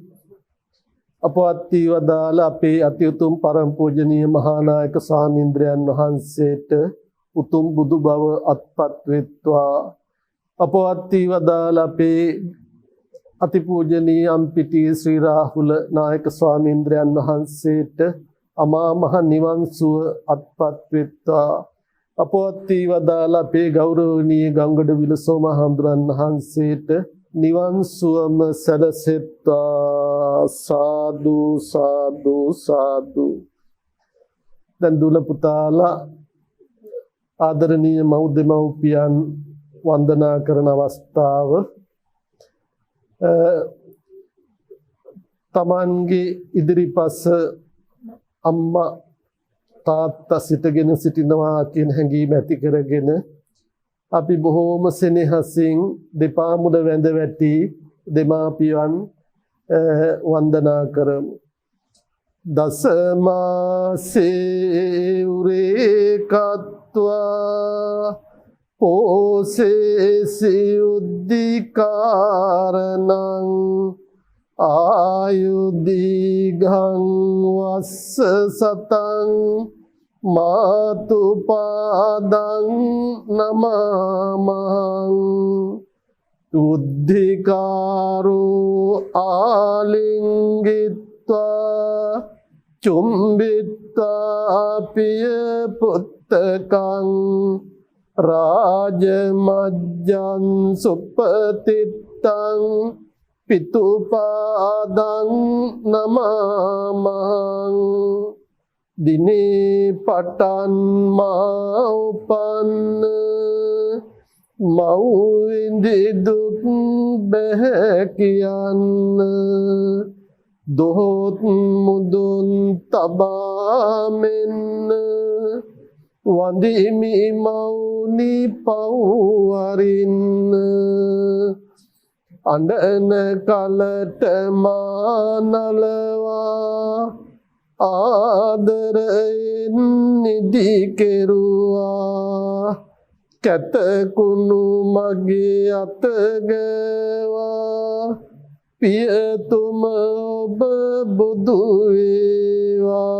අපවත් වදාළ අපේ අතිඋතුම් පරම පූජනීය මහානායක ස්වාමීන්ද්‍රයන් වහන්සේට උතුම් බුදු බව අත්පත් වෙත්වා. අපවත් වදාළ අපේ අතිපූජනීය අම්පිටිය ශ්‍රී රාහුල නායක ස්වාමීන්ද්‍රයන් වහන්සේට අමා මහ නිවන් සුව අත්පත් වෙත්වා. අපවත් වදාළ අපේ ගෞරවනීය ගංගොඩවිල සෝමහාමුදුරන් වහන්සේට නිවන් සුවම සැලසෙත්වා. සාදු සාදු සාදු. දැන් දුල පුතාලා ආදරණීය මව්දෙමව්පියන් වන්දනා කරන අවස්ථාව තමන්ගේ ඉදිරිපස අම්මා තාත්තා සිටගෙන සිටිනවා කියන හැඟීම ඇති කරගෙන අපි බොහෝම සෙනෙහසින් දෙපා මුල වැඳ වැටි දෙමාපියන් වන්දනා කරමු. දසමාසේ උරේකත්වා පෝසේසි උද්දිකාරණං ආයුදීඝං වස්ස සතං මාතුපාදං නමමං උද්ධිකාරෝ ආලිංගිත්වා චුම්බිත්වා පිය පුත්තකං රාජමජ්ජං සුපතිත්තං පිතුපාදං නමමං දිනේ පටන් මා උපන්න මව්විඳි දුක් බැහැ කියන්න දොහොත් මුදුන් තබා මෙන්න වඳිමි මවුනි පව් අරින්න අඬන කලට මා නලවා ආදරයෙන් නිදි කෙරුවා කැතකුණු මගේ අත ගෑවා පියතුම ඔබ බුදු වේවා.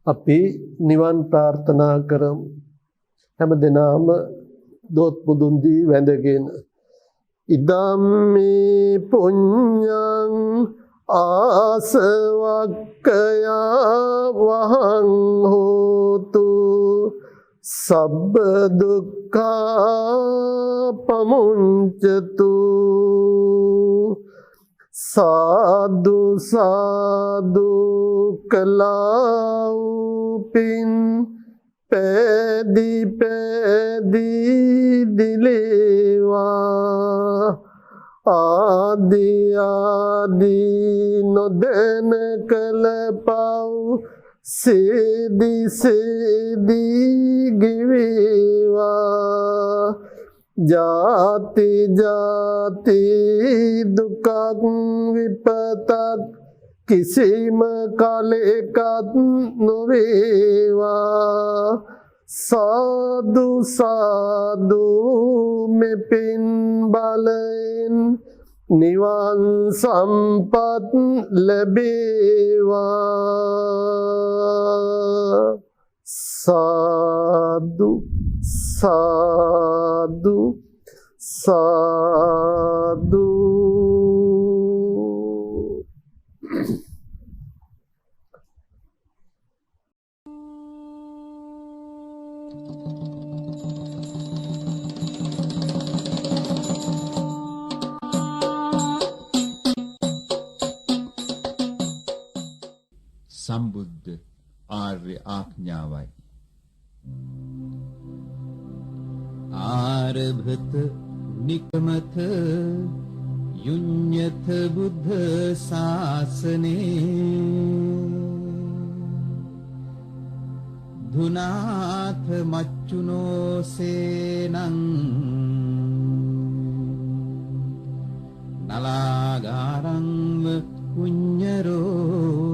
අපි නිවන් ප්‍රාර්ථනා කරමු. හැම දිනම දොත් පුදුන් දී වැඳගෙන ඉදම්මේ පුඤ්ඤං ආසවක්ඛයා වහං හෝතු සබ්බ දුක්ඛා පමුඤ්චතු සාදු සාදු කලාඋපින් පැදි පැදි දිලේවා ආදි ආදි නොදැන කල පව් සේදි සේදි ගිවේවා ජාති ජාති දුකක් විපතක් කිසිම කාලයකත් නොවේවා සාදු සාදු මෙපින් බලෙන් නිවන් සම්පත් ලැබේවා සාදු සාදු සාදු. සම්බුද්ධ ආර්ය ආඥාවයි. ආරභත නිකමත යුඤ්ඤත බුද්ධ ශාසනේ ධුනාථ මච්චුනෝ සේනං නලාගාරං පුඤ්ඤරෝ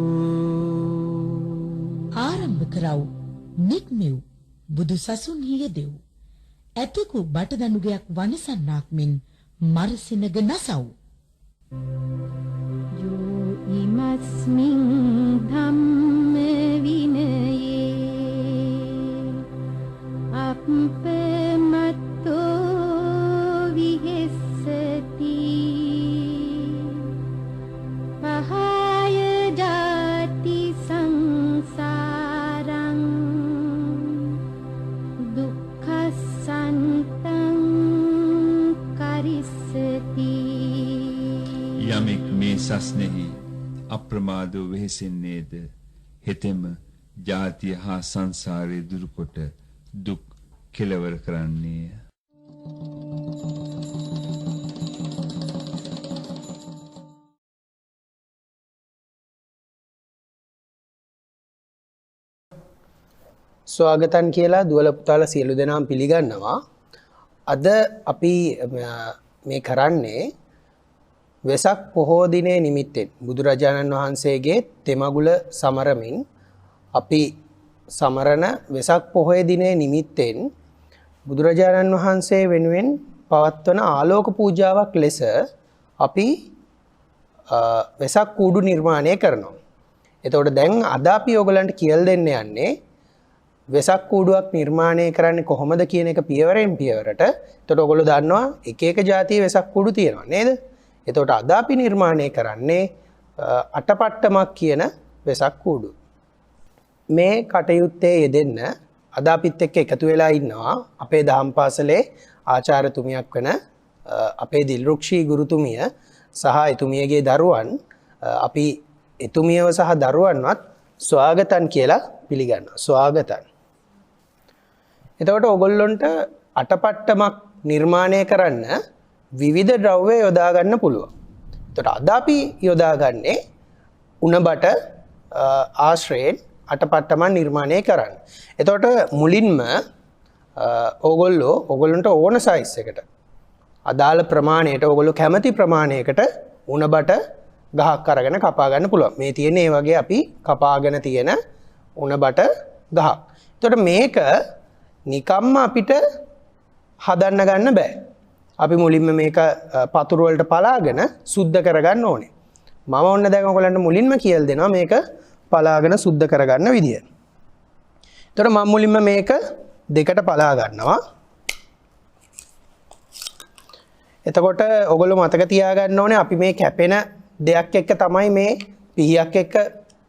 ආරම්භ කරව් නික්මෙව් බුදු සසුන් හියදෙව් ඇතෙකු බටදනුගයක් වනසන්නාක් මෙන් මරසිනග නසව් යෝ ඉමස්මින් ධම්ම විනයේ අප්පමත්තෝ විහෙස්සති පහය ජාති සංසාරං දුක්ඛසන්තං කරිස්සති. යමෙක් මේ සස්නෙහි අප්‍රමාදව වෙහෙසෙන්නේද හෙතෙම ජාතිය හා සංසාරය දුරුකොට දුක් කෙලවර කරන්නේය. ස්වාගතන් කියලා දුවල පුතාලා සියලු දෙනාම පිළිගන්නවා. අද අපි මේ කරන්නේ වෙසක් පොහෝ දිනේ නිමිත්තෙන් බුදුරජාණන් වහන්සේගේ තෙමගුල සමරමින් අපි සමරන වෙසක් පොහොය දිනේ නිමිත්තෙන් බුදුරජාණන් වහන්සේ වෙනුවෙන් පවත්වන ආලෝක පූජාවක් ලෙස අපි වෙසක් කූඩු නිර්මාණය කරනවා. එතකොට දැන් අද අපි ඔයගලන්ට කියලා දෙන්න යන්නේ වෙසක් කූඩුවක් නිර්මාණය කරන්නේ කොහොමද කියන එක පියවරෙන් පියවරට. එතකොට ඔයගොල්ලෝ දන්නවා එක එක જાතියේ වෙසක් කූඩු තියෙනවා නේද? එතකොට අද අපි නිර්මාණය කරන්නේ අටපට්ටමක් කියන වෙසක් කූඩු. මේ කටයුත්තේ යෙදෙන්න අද අපිත් එක්ක එකතු වෙලා ඉන්නවා අපේ දහම් පාසලේ ආචාර්යතුමියක් වෙන අපේ දිල්රුක්ෂී ගුරුතුමිය සහ එතුමියගේ දරුවන්. අපි එතුමියව සහ දරුවන්වත් ස්වාගතන් කියලා පිළිගන්නවා. ස්වාගතන්. එතකොට ඔයගොල්ලන්ට අටපට්ටමක් නිර්මාණය කරන්න විවිධ ද්‍රව්‍ය යොදා ගන්න පුළුවන්. එතකොට අද අපි යොදාගන්නේ උණ බට ආශ්‍රයෙන් අටපට්ටමක් නිර්මාණය කරන්න. එතකොට මුලින්ම ඔයගොල්ලන්ට ඕන සයිස් එකට අදාළ ප්‍රමාණයට ඔයගොල්ලෝ කැමති ප්‍රමාණයකට උණ බට ගහක් අරගෙන කපා ගන්න පුළුවන්. මේ තියෙන මේ වගේ අපි කපාගෙන තියෙන උණ බට ගහක්. එතකොට මේක නිකම්ම අපිට හදන්න ගන්න බෑ. අපි මුලින්ම මේක පතුරු වලට පලාගෙන සුද්ධ කරගන්න ඕනේ. මම ඔන්න දැන් ඔයගලන්ට මුලින්ම කියලා දෙනවා මේක පලාගෙන සුද්ධ කරගන්න විදිය. එතකොට මම මුලින්ම මේක දෙකට පලා ගන්නවා. එතකොට ඔයගොල්ලෝ මතක තියාගන්න ඕනේ අපි මේ කැපෙන දෙයක් එක්ක තමයි මේ පිහියක් එක්ක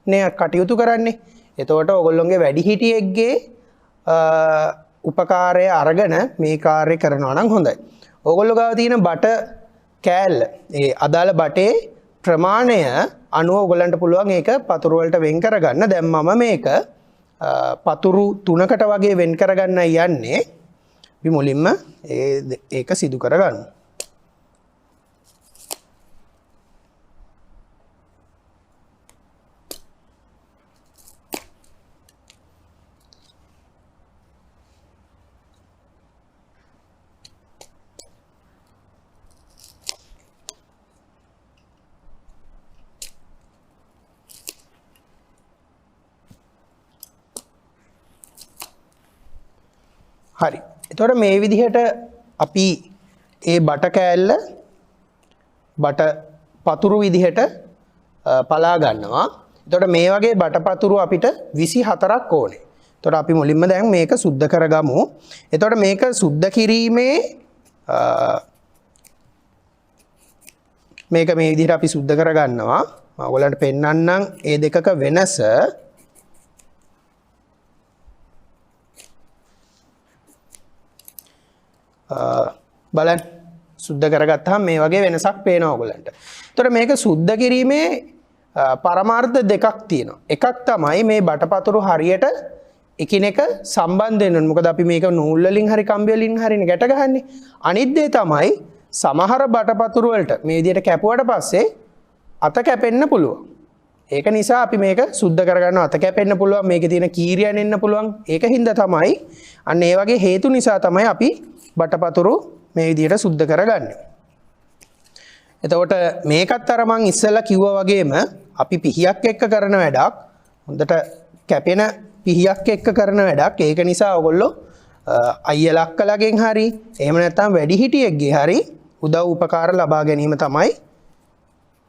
නේ කටයුතු කරන්නේ. එතකොට ඔයගොල්ලෝගේ වැඩිහිටියෙක්ගේ උපකාරය අරගෙන මේ කාර්යය කරනවා නම් හොඳයි. ඔයගොල්ලෝ ගාව තියෙන බට කෑල්ල ඒ අදාළ බටේ ප්‍රමාණය අනුව ඔයගලන්ට පුළුවන් ඒක පතුරු වලට වෙන් කරගන්න. දැන් මම මේක පතුරු 3කට වගේ වෙන් කරගන්න යන්නේ. අපි මුලින්ම ඒක සිදු කරගන්න. හරි. එතකොට මේ විදිහට අපි ඒ බට කෑල්ල බට පතුරු විදිහට පලා ගන්නවා. එතකොට මේ වගේ බට පතුරු අපිට 24ක් ඕනේ. එතකොට අපි මුලින්ම දැන් මේක සුද්ධ කරගමු. එතකොට මේක සුද්ධ කිරීමේ මේක මේ විදිහට අපි සුද්ධ කරගන්නවා. මම ඔයගලන්ට පෙන්නන්නම් මේ දෙකක වෙනස. බලන්න සුද්ධ කරගත්තාම මේ වගේ වෙනසක් පේනවා ඔයගලන්ට. එතකොට මේක සුද්ධ කිරීමේ පරමාර්ථ දෙකක් තියෙනවා. එකක් තමයි මේ බටපතුරු හරියට එකිනෙක සම්බන්ධ වෙන්න ඕනේ. මොකද අපි මේක නූල් වලින් හරි කම්බි වලින් හරිනේ ගැට ගහන්නේ. අනිත් දේ තමයි සමහර බටපතුරු වලට මේ විදිහට කැපුවට පස්සේ අත කැපෙන්න පුළුවන්. ඒක නිසා අපි මේක සුද්ධ කරගන්න අත කැපෙන්න පුළුවන්. මේකේ තියෙන කීරියන් එන්න පුළුවන්. ඒක හින්දා තමයි අන්න ඒ වගේ හේතු නිසා තමයි අපි බටපතුරු මේ විදිහට සුද්ධ කරගන්නේ. එතකොට මේකත් අර මං ඉස්සෙල්ලා කිව්වා වගේම අපි පිහියක් එක්ක කරන වැඩක් හොඳට කැපෙන පිහියක් එක්ක කරන වැඩක්. ඒක නිසා ඔයගොල්ලෝ අයියලා අක්කලාගෙන් හරි එහෙම නැත්නම් වැඩිහිටියෙක්ගේ හරි උදව් උපකාර ලබා ගැනීම තමයි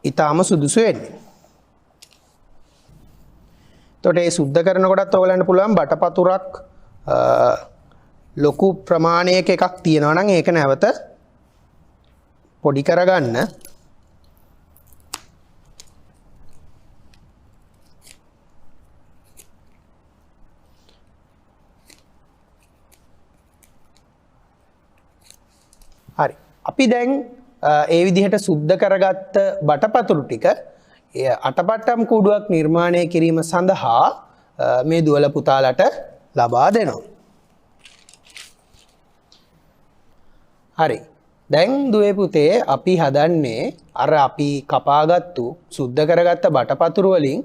ඊටාම සුදුසු වෙන්නේ. එතකොට මේ සුද්ධ කරනකොටත් ඔයගලන්ට පුළුවන් බටපතුරක් ලොකු ප්‍රමාණයක එකක් තියෙනවා නම් ඒක නැවත පොඩි කරගන්න. හරි. අපි දැන් ඒ විදිහට සුද්ධ කරගත්ත බටපතුරු ටික අටපට්ටම් කූඩුවක් නිර්මාණය කිරීම සඳහා මේ දුවල පුතාලට ලබා දෙනවා. හරි. දැන් දුවේ පුතේ අපි හදන්නේ අර අපි කපාගත්තු සුද්ධ කරගත්ත බටපතුරු වලින්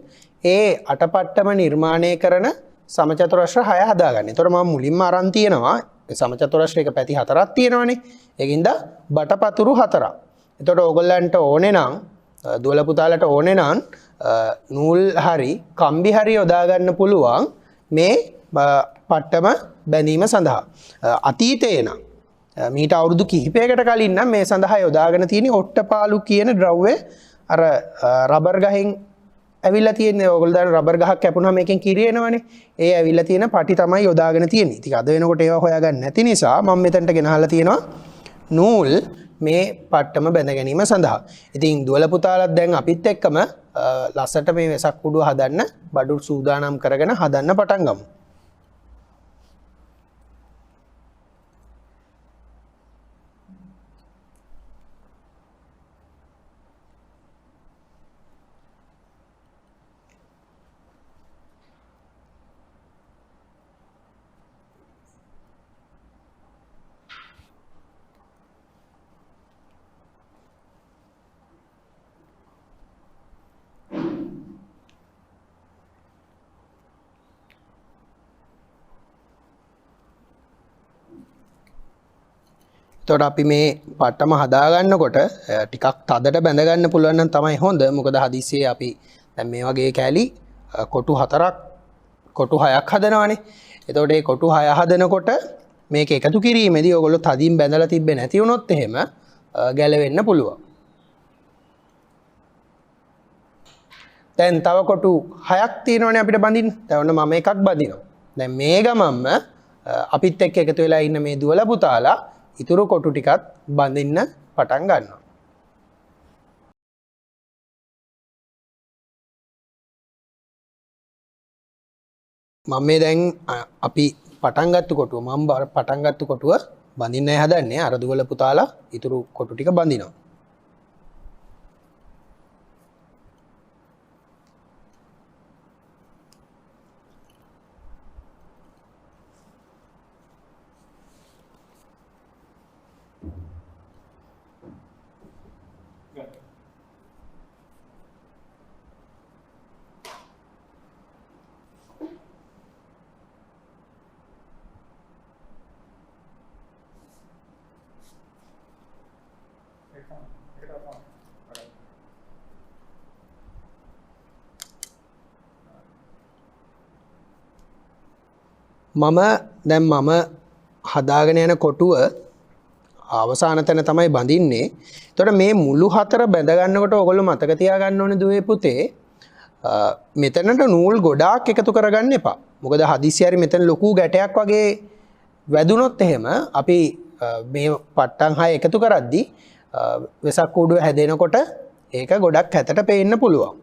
ඒ අටපට්ටම නිර්මාණය කරන සමචතුරස්‍ර 6 හදාගන්න. ඒතකොට මම මුලින්ම අරන් තියෙනවා සමචතුරස්‍රයක පැති 4ක් තියෙනවානේ. ඒකින්ද බටපතුරු 4ක්. එතකොට ඕගොල්ලන්ට ඕනේ නම් දුවල පුතාලට ඕනේ නම් නූල් හරි කම්බි හරි යොදා ගන්න පුළුවන් මේ පට්ටම බැඳීම සඳහා. අතීතේ නම් මීට අවුරුදු කිහිපයකට කලින් නම් මේ සඳහා යොදාගෙන තියෙන ඔට්ටපාලු කියන ද්‍රව්‍ය අර රබර් ගහෙන් ඇවිල්ලා තියෙන්නේ. ඕගොල්ලෝ දැන් රබර් ගහක් කැපුණාම මේකෙන් කිරි එනවනේ. ඒ ඇවිල්ලා තියෙන පටි තමයි යොදාගෙන තියෙන්නේ. ඉතින් අද වෙනකොට ඒවා හොයාගන්න නැති නිසා මම මෙතනට ගෙනහලා තියෙනවා නූල් මේ පට්ටම බැඳ ගැනීම සඳහා. ඉතින් දුවල පුතාලත් දැන් අපිත් එක්කම ලස්සට මේ වෙසක් කුඩුව හදන්න බඩු සූදානම් කරගෙන හදන්න පටන් ගමු. එතකොට අපි මේ පට්ටම හදාගන්නකොට ටිකක් තදට බැඳ ගන්න පුළුවන් නම් තමයි හොඳ. මොකද හදිස්සියේ අපි දැන් මේ වගේ කෑලි කොටු 4ක් කොටු 6ක් හදනවානේ. එතකොට මේ කොටු 6 හදනකොට මේක එකතු කිරීමේදී ඔයගොල්ලෝ තදින් බැඳලා තිබ්බේ නැති වුණොත් එහෙම ගැලවෙන්න පුළුවන්. දැන් තව කොටු 6ක් තියෙනවනේ අපිට බඳින්න. දැන් ඔන්න මම එකක් බඳිනවා. දැන් මේ ගමම්ම අපිත් එක්ක එකතු වෙලා ඉන්න මේ දුවල පුතාලා ඉතුරු කොටු ටිකත් බඳින්න පටන් ගන්නවා. මම මේ දැන් අපි පටන් ගත්ත කොටුව මම පටන් ගත්ත කොටුව බඳින්නයි හදන්නේ. අර දුවල පුතාලා ඉතුරු කොටු ටික බඳිනවා. මම හදාගෙන යන කොටුව අවසාන තැන තමයි බඳින්නේ. එතකොට මේ මුළු 4 බැඳ ගන්නකොට ඔයගොල්ලෝ මතක තියාගන්න ඕනේ දුවේ පුතේ මෙතනට නූල් ගොඩාක් එකතු කරගන්න එපා. මොකද හදිස්සිය හරි මෙතන ලොකු ගැටයක් වගේ වැදුනොත් එහෙම අපි මේ පට්ටම් 6 එකතු කරද්දී වෙසක් කූඩුව හැදෙනකොට ඒක ගොඩක් හැතට පේන්න පුළුවන්.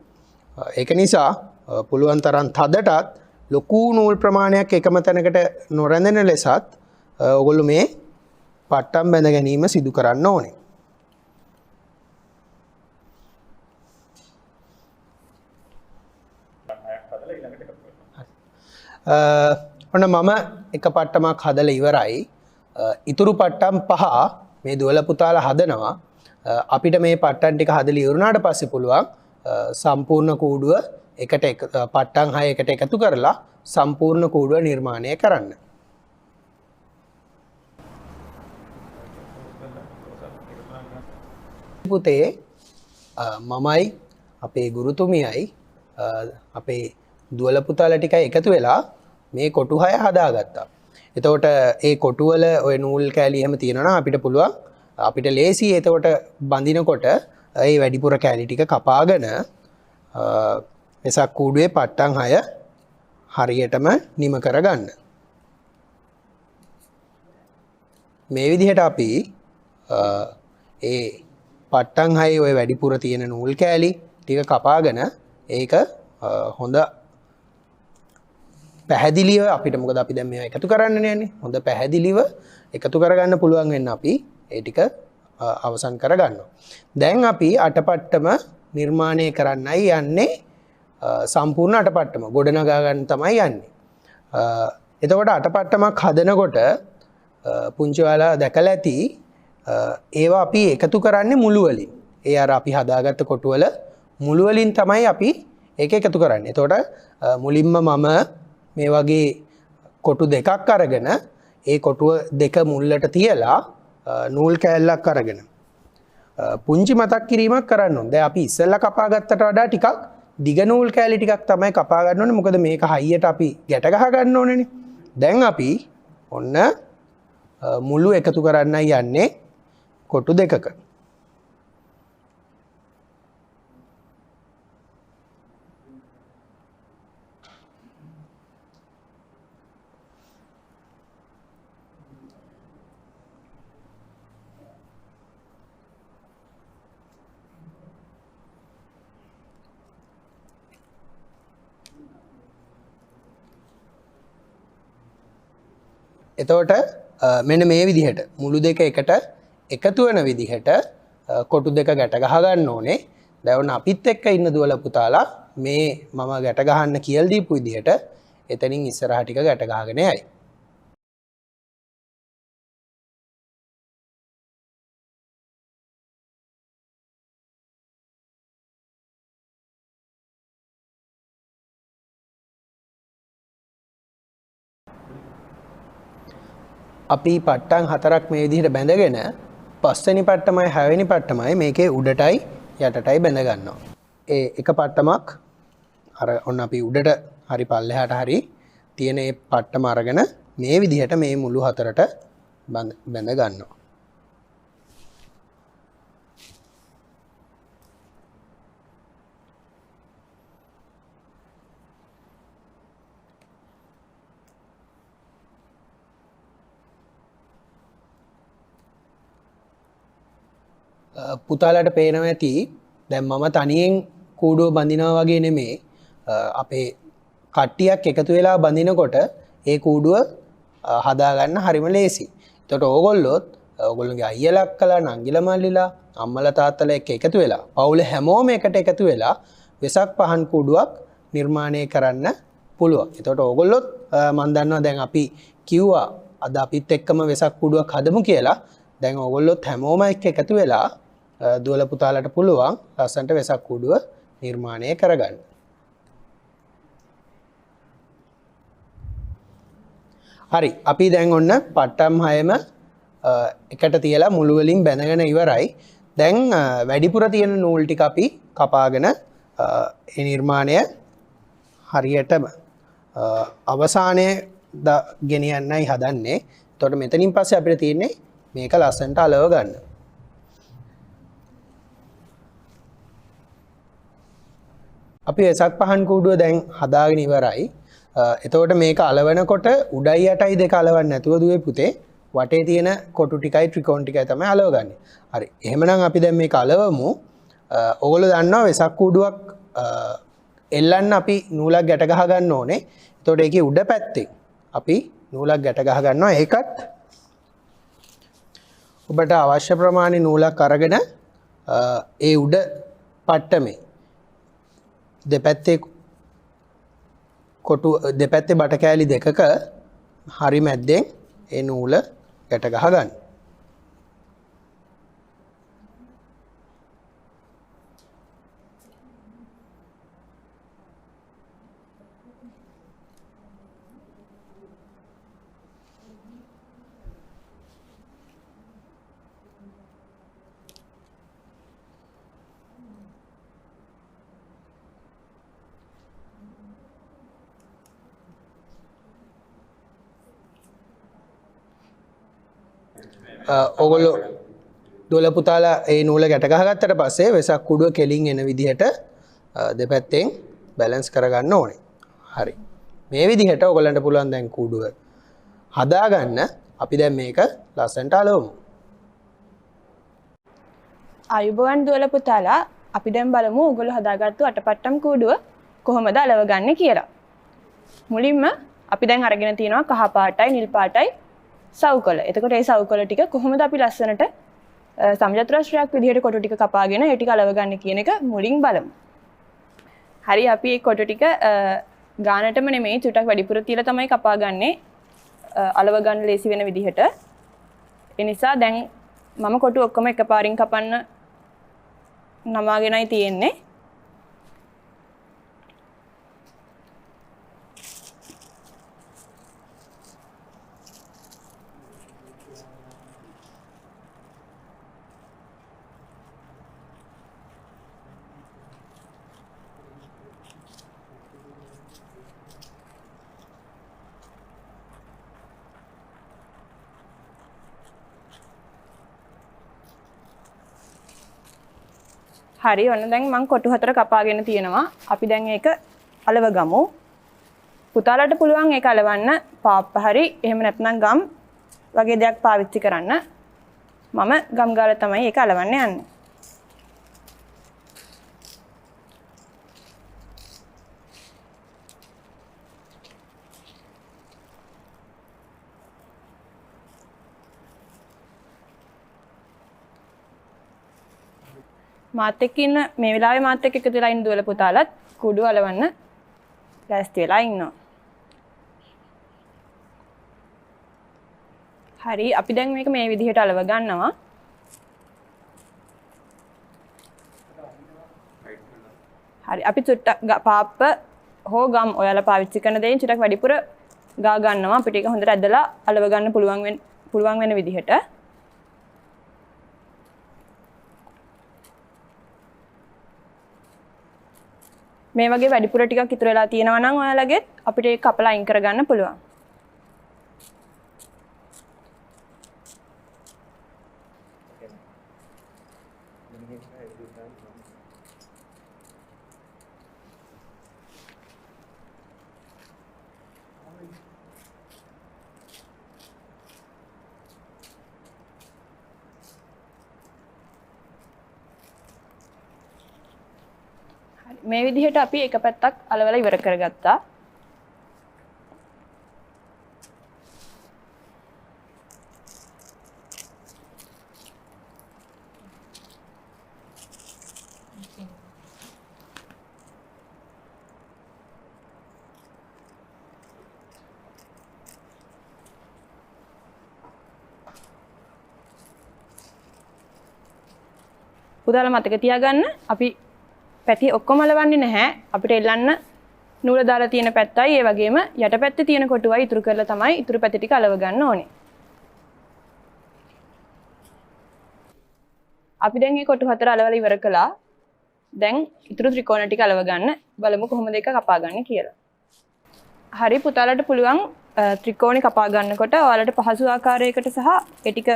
ඒක නිසා පුළුවන් තරම් තදටත් ලොකු නූල් ප්‍රමාණයක් එකම තැනකට නොරැඳෙන ලෙසත් ඔයගොල්ලෝ මේ පට්ටම් බැඳ ගැනීම සිදු කරන්න ඕනේ. ඔන්න මම එක පට්ටමක් හදලා ඉවරයි. ඉතුරු පට්ටම් 5 මේ දුවල පුතාලා හදනවා. අපිට මේ පට්ටම් ටික හදලා ඉවරුනාට පස්සේ පුළුවන් සම්පූර්ණ කූඩුව එකට පට්ටම් 6 එකට එකතු කරලා සම්පූර්ණ කූඩුව නිර්මාණය කරන්න. පුතේ මමයි අපේ ගුරුතුමියයි අපේ දුවල පුතාලා ටිකයි එකතු වෙලා මේ කොටු 6 හදාගත්තා. එතකොට ඒ කොටු වල ওই නූල් කෑලි එහෙම තියෙනවා අපිට පුළුවන් අපිට ලේසි එතකොට බඳිනකොට ඒ වැඩිපුර කෑලි ටික කපාගෙන වෙසක් කූඩුවේ පට්ටම් 6 හරියටම නිම කරගන්න. මේ විදිහට අපි ඒ පට්ටම් 6 ඔය වැඩිපුර තියෙන නූල් කෑලි ටික කපාගෙන ඒක හොඳ පැහැදිලිව අපිට මොකද අපි දැන් මේවා එකතු කරන්නනේ යන්නේ. හොඳ පැහැදිලිව එකතු කරගන්න පුළුවන් වෙන්න අපි ඒ ටික අවසන් කරගන්නවා. දැන් අපි අටපට්ටම නිර්මාණය කරන්නයි යන්නේ. සම්පූර්ණ අටපට්ටම ගොඩනගා ගන්න තමයි යන්නේ. එතකොට අටපට්ටමක් හදනකොට පුංචි ඔයාලා දැකලා ඇති ඒවා අපි එකතු කරන්නේ මුළු වලින්. ඒ අර අපි හදාගත්ත කොටු වල මුළු වලින් තමයි අපි ඒක එකතු කරන්නේ. එතකොට මුලින්ම මම මේ වගේ කොටු දෙකක් අරගෙන ඒ කොටුව දෙක මුල්ලට තියලා නූල් කෑල්ලක් අරගෙන පුංචි මතක් කිරීමක් කරන්න ඕනේ. දැන් අපි ඉස්සෙල්ලා කපා ගත්තට වඩා ටිකක් දිග නූල් කෑලි ටිකක් තමයි කපා ගන්න ඕනේ. මොකද මේක හයියට අපි ගැට ගහ ගන්න ඕනේනේ. දැන් අපි ඔන්න මුළු එකතු කරන්නයි යන්නේ කොටු දෙකක. එතකොට මෙන්න මේ විදිහට මුළු දෙක එකට එකතු වෙන විදිහට කොටු දෙක ගැට ගහ ගන්න ඕනේ. දැන් අපිත් එක්ක ඉන්න දුවල පුතාලා මේ මම ගැට ගහන්න කියලා දීපු විදිහට එතනින් ඉස්සරහ ටික ගැට ගහගෙන යයි. අපි පට්ටම් හතරක් මේ විදිහට බැඳගෙන පස්වෙනි පට්ටමයි හයවෙනි පට්ටමයි මේකේ උඩටයි යටටයි බැඳ ගන්නවා. ඒ එක පට්ටමක් අර ඔන්න අපි උඩට හරි පල්ලෙහාට හරි තියෙන මේ පට්ටම අරගෙන මේ විදිහට මේ මුළු හතරට බැඳ ගන්නවා. පුතාලට පේනවා ඇති දැන් මම තනියෙන් කූඩුව බඳිනවා වගේ නෙමේ අපේ කට්ටියක් එකතු වෙලා බඳිනකොට ඒ කූඩුව හදාගන්න හරිම ලේසි. එතකොට ඕගොල්ලෝගේ අයියලා අක්කලා නංගිලා මල්ලිලා අම්මලා තාත්තලා එක්ක එකතු වෙලා පවුල හැමෝම එකට එකතු වෙලා වෙසක් පහන් කූඩුවක් නිර්මාණය කරන්න පුළුවන්. එතකොට ඕගොල්ලොත් මම දන්නවා දැන් අපි කිව්වා අද අපිත් එක්කම වෙසක් කූඩුවක් හදමු කියලා. දැන් ඕගොල්ලොත් හැමෝම එක්ක එකතු වෙලා දුවල පුතාලට පුළුවන් ලස්සන්ට වෙසක් කූඩුව නිර්මාණය කරගන්න. හරි අපි දැන් ඔන්න පට්ටම් 6ම එකට තියලා මුළු වලින් බැඳගෙන ඉවරයි. දැන් වැඩිපුර තියෙන නූල් ටික අපි කපාගෙන ඒ නිර්මාණය හරියටම අවසානයේ ගෙනියන්නයි හදන්නේ. එතකොට මෙතනින් පස්සේ අපිට තියෙන්නේ මේක ලස්සනට අලව ගන්න. අපි වෙසක් පහන් කූඩුව දැන් හදාගෙන ඉවරයි. එතකොට මේක අලවනකොට උඩයි යටයි දෙක අලවන්න නැතුව දුවේ පුතේ වටේ තියෙන කොටු ටිකයි ත්‍රිකෝණ ටිකයි තමයි අලවගන්නේ. හරි. එහෙමනම් අපි දැන් මේක අලවමු. ඕගොල්ලෝ දන්නවා වෙසක් කූඩුවක් එල්ලන්න අපි නූලක් ගැට ගහ ගන්න ඕනේ. එතකොට ඒකේ උඩ පැත්තේ අපි නූලක් ගැට ගහ ගන්නවා. ඒකත් ඔබට අවශ්‍ය ප්‍රමාණය නූලක් අරගෙන ඒ උඩ පට්ටමේ දෙපැත්තේ කොටු දෙපැත්තේ බට කෑලි දෙකක හරි මැද්දෙන් ඒ නූල ගැට ගහ ගන්න. ඕගොල්ලෝ දුවල පුතාලා ඒ නූල ගැට ගහගත්තට පස්සේ වෙසක් කුඩුව කෙලින් එන විදිහට දෙපැත්තෙන් බැලන්ස් කරගන්න ඕනේ. හරි. මේ විදිහට ඕගොල්ලන්ට පුළුවන් දැන් කුඩුව හදාගන්න. අපි දැන් මේක ලස්සනට අලවමු. ආයුබෝවන් දුවල පුතාලා අපි දැන් බලමු ඕගොල්ලෝ හදාගත්තු අටපට්ටම් කුඩුව කොහොමද අලවගන්නේ කියලා. මුලින්ම අපි දැන් අරගෙන තියෙනවා කහ පාටයි නිල් පාටයි සවුකොළ. එතකොට මේ සවුකොළ ටික කොහොමද අපි ලස්සනට සමජතුරාශ්‍රයක් විදිහට කොටු ටික කපාගෙන ඒ ටික අලව ගන්න කියන එක මුලින් බලමු. හරි අපි මේ කොටු ටික ගානටම නෙමෙයි චුට්ටක් වැඩිපුර තියලා තමයි කපාගන්නේ අලව ගන්න ලේසි වෙන විදිහට. ඒ නිසා දැන් මම කොටු ඔක්කොම එකපාරින් කපන්න නමාගෙනයි තියෙන්නේ. හරි ඔන්න දැන් මම කොටු 4 කපාගෙන තියෙනවා. අපි දැන් ඒක අලව ගමු. පුතාලට පුළුවන් ඒක අලවන්න පාප්ප හරි එහෙම නැත්නම් ගම් වගේ දෙයක් පාවිච්චි කරන්න. මම ගම් ගාලා තමයි ඒක අලවන්න යන්නේ. මාත් එක්ක ඉන්න මේ වෙලාවේ මාත් එක්ක එකතු වෙලා ඉන්න දුවල පුතාලත් කුඩු අලවන්න ලෑස්ති වෙලා ඉන්නවා. හරි අපි දැන් මේක මේ විදිහට අලව ගන්නවා. හරි අපි චුට්ටක් පාප්ප හෝ ගම් ඔයාලා පාවිච්චි කරන දේෙන් චුට්ටක් වැඩිපුර ගා ගන්නවා. අපිට ඒක හොඳට ඇදලා අලව ගන්න පුළුවන් වෙන විදිහට. මේ වගේ වැඩිපුර ටිකක් ඉතුරු වෙලා තියෙනවා නම් ඔයාලගෙත් අපිට ඒක කපලා අයින් කරගන්න පුළුවන්. මේ විදිහට අපි එක පැත්තක් අලවලා ඉවර කරගත්තා. පුතාලා මතක තියාගන්න අපි පැති ඔක්කොම අලවන්නේ නැහැ. අපිට එල්ලන්න නූල දාලා තියෙන පැත්තයි ඒ වගේම යට පැත්තේ තියෙන කොටුවයි ඉතුරු කරලා තමයි ඉතුරු පැති ටික අලව ගන්න ඕනේ. අපි දැන් මේ කොටු 4 අලවලා ඉවර කළා. දැන් ඉතුරු ත්‍රිකෝණ ටික අලව ගන්න බලමු කොහොමද ඒක කපා ගන්න කියලා. හරි පුතාලට පුළුවන් ත්‍රිකෝණي කපා ගන්නකොට ඔයාලට පහසු ආකාරයකට සහ ඒ ටික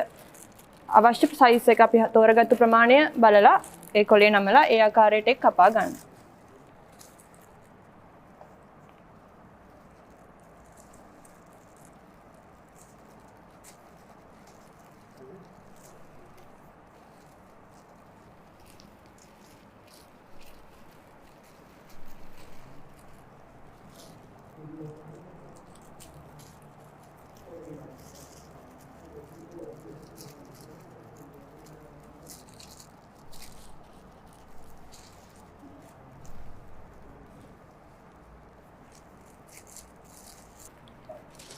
අවශ්‍ය සයිස් එක අපි තෝරගත්තු ප්‍රමාණය බලලා ඒ කොලේ නමලා ඒ ආකාරයට එක් කපා ගන්න.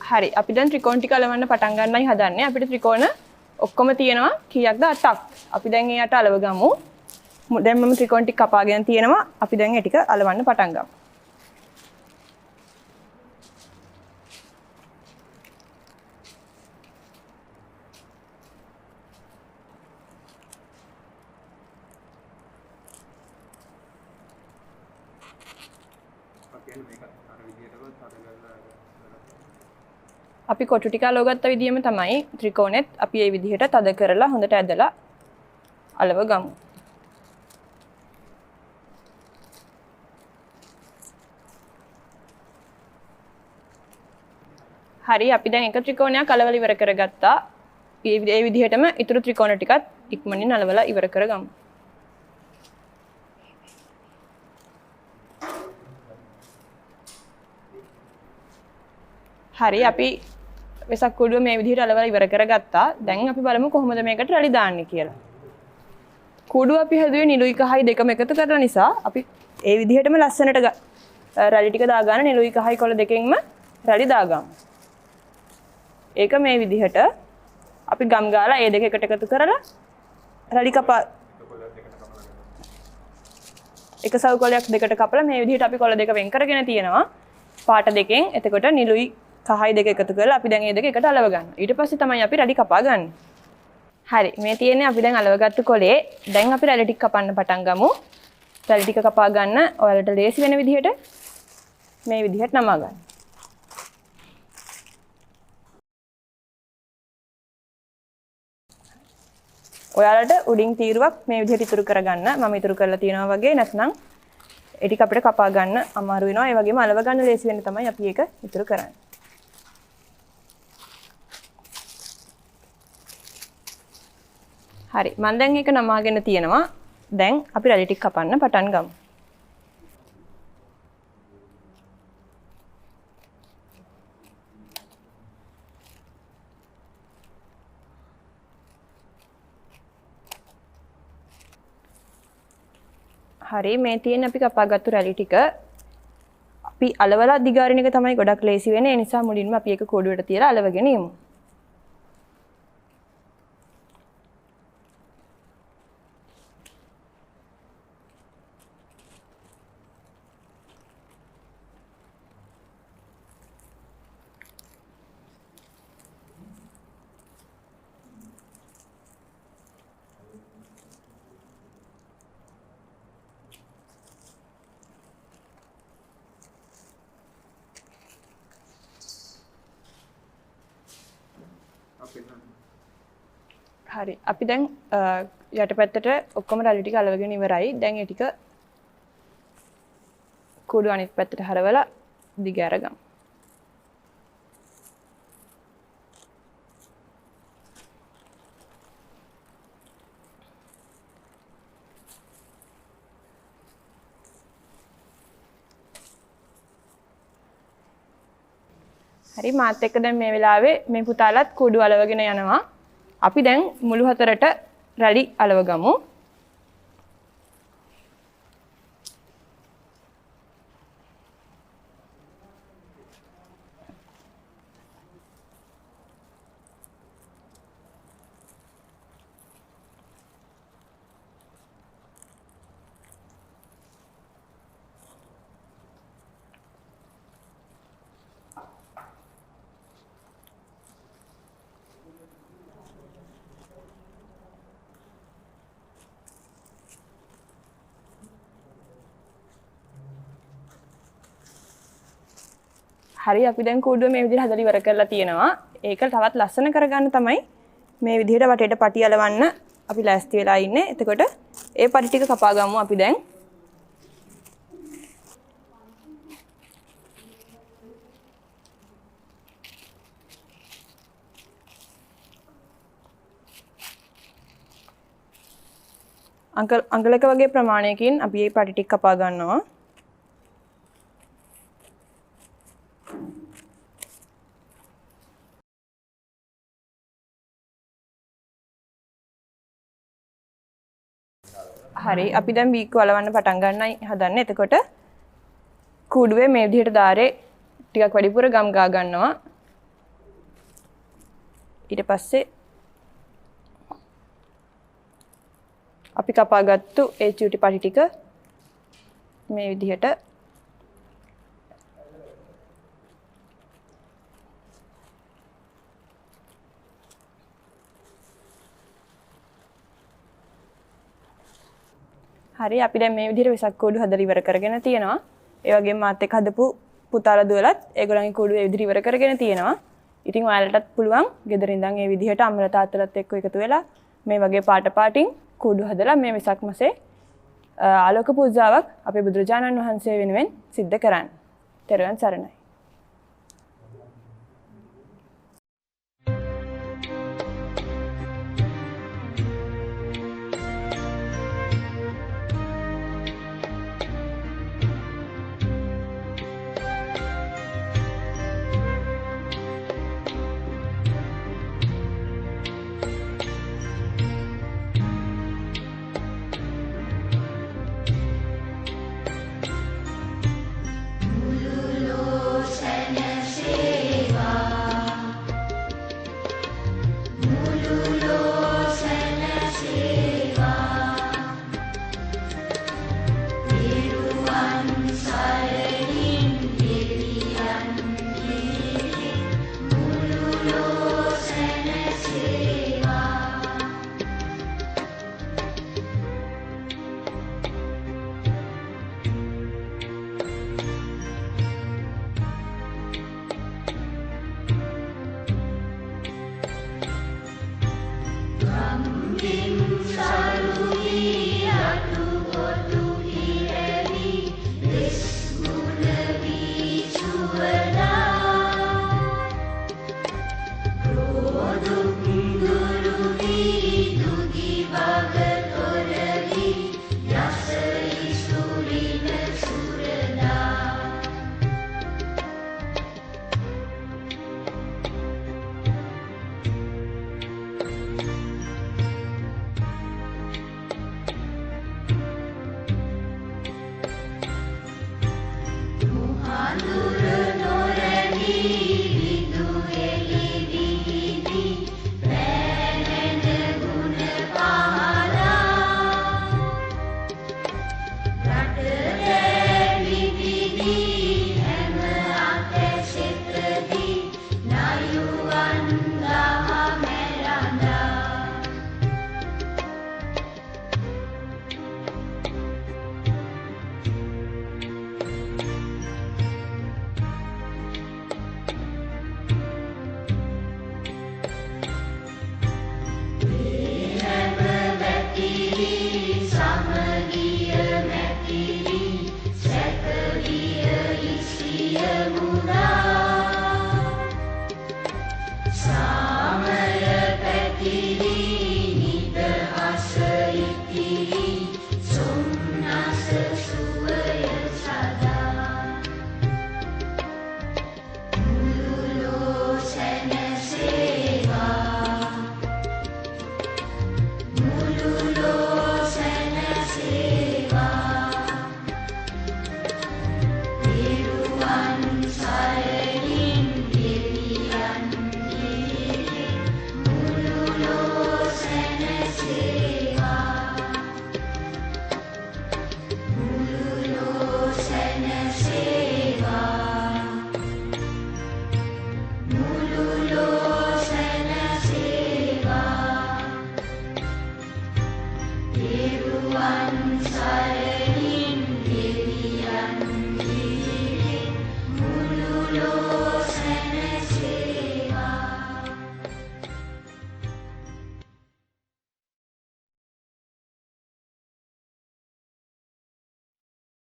හරි අපි දැන් ත්‍රිකෝණ ටික අලවන්න පටන් ගන්නයි හදන්නේ. අපිට ත්‍රිකෝණ ඔක්කොම තියෙනවා කීයක්ද 8ක්. අපි දැන් ඒ 8 අලව ගමු. දැන් මම ත්‍රිකෝණ ටික කපාගෙන තියෙනවා. අපි දැන් ඒ ටික අලවන්න පටන් ගමු. අපි කොටු ටික අලවගත්ත විදිහම තමයි ත්‍රිකෝණෙත් අපි මේ විදිහට තද කරලා හොඳට ඇදලා අලව ගමු. හරි අපි දැන් එක ත්‍රිකෝණයක් අලවලා ඉවර කරගත්තා. මේ විදිහටම ඊතුරු ත්‍රිකෝණ ටිකත් ඉක්මනින් අලවලා ඉවර කරගමු. හරි අපි වෙසක් කුඩුව මේ විදිහට අලවලා ඉවර කරගත්තා. දැන් අපි බලමු කොහොමද මේකට රැලි දාන්නේ කියලා. කුඩුව අපි හැදුවේ නිලුයි කහයි දෙකම එකතු කරලා නිසා අපි ඒ විදිහටම ලස්සනට රැලි ටික දාගන්න නිලුයි කහයි කොළ දෙකෙන්ම රැලි දාගමු. ඒක මේ විදිහට අපි ගම් ගාලා ඒ දෙක එකට එකතු කරලා රැලි කපා එක සව් කොළයක් දෙකට කපලා මේ විදිහට අපි කොළ දෙක වෙන් කරගෙන තියෙනවා. පාට දෙකෙන් එතකොට නිලුයි කහයි දෙක එකතු කරලා අපි දැන් මේ දෙක එකට අලව ගන්නවා. ඊට පස්සේ තමයි අපි රැලි කපා ගන්න. හරි මේ තියෙන්නේ අපි දැන් අලවගත්තු කොලේ. දැන් අපි රැලි ටික කපන්න පටන් ගමු. රැලි ටික කපා ගන්න ඔයාලට ලේසි වෙන විදිහට මේ විදිහට නමා ගන්න. ඔයාලට උඩින් තීරුවක් මේ විදිහට ඉතුරු කරගන්න මම ඉතුරු කරලා තියෙනවා වගේ නැත්නම් ඒ ටික අපිට කපා ගන්න අමාරු වෙනවා. ඒ වගේම අලව ගන්න ලේසි වෙන්න තමයි අපි ඒක ඉතුරු කරන්නේ. හරි. මම දැන් ඒක නමාගෙන තියෙනවා. දැන් අපි රැලි ටික කපන්න පටන් ගමු. හරි මේ තියෙන අපි කපාගත්තු රැලි ටික අපි අලවලා දිගාරින එක තමයි ගොඩක් ලේසි වෙන්නේ. ඒ නිසා මුලින්ම අපි ඒක කෝඩුවට තියලා අලවගෙන යමු. හරි අපි දැන් යටපැත්තට ඔක්කොම රැලි ටික අලවගෙන ඉවරයි. දැන් ඒ ටික කුඩු අනිත් පැත්තට හරවලා දිග අරගමු. හරි මාත් එක්ක දැන් මේ වෙලාවේ මේ පුතාලත් කුඩු අලවගෙන යනවා. අපි දැන් මුළු හතරට රැලි අලව ගමු. හරි අපි දැන් කූඩුව මේ විදිහට හදලා ඉවර කරලා තියෙනවා. ඒක තවත් ලස්සන කරගන්න තමයි මේ විදිහට වටේට පටි අලවන්න අපි ලෑස්ති වෙලා ඉන්නේ. එතකොට ඒ පටි ටික කපා ගමු අපි දැන්. අඟලක වගේ ප්‍රමාණයකින් අපි මේ පටි ටික කපා ගන්නවා. හරි අපි දැන් බීක්කු අලවන්න පටන් ගන්නයි හදන්නේ. එතකොට කූඩුවේ මේ විදිහට ධාරේ ටිකක් වැඩිපුර ගම් ගා ගන්නවා. ඊට පස්සේ අපි කපාගත්තු ඒ චූටි පටි ටික මේ විදිහට හරි අපි දැන් මේ විදිහට වෙසක් කූඩු හදලා ඉවර කරගෙන තියෙනවා. ඒ වගේම මාත් එක්ක හදපු පුතාලා දුවලත් ඒගොල්ලන්ගේ කූඩු ඒ විදිහට ඉවර කරගෙන තියෙනවා. ඉතින් ඔයාලටත් පුළුවන් ගෙදර ඉඳන් මේ විදිහට අම්මලා තාත්තලාත් එක්ක එකතු වෙලා මේ වගේ පාටින් කූඩු හදලා මේ වෙසක් මාසේ ආලෝක පූජාවක් අපේ බුදුරජාණන් වහන්සේ වෙනුවෙන් සිද්ධ කරන්න. ත්වන් සරණයි. Lord. Somnasa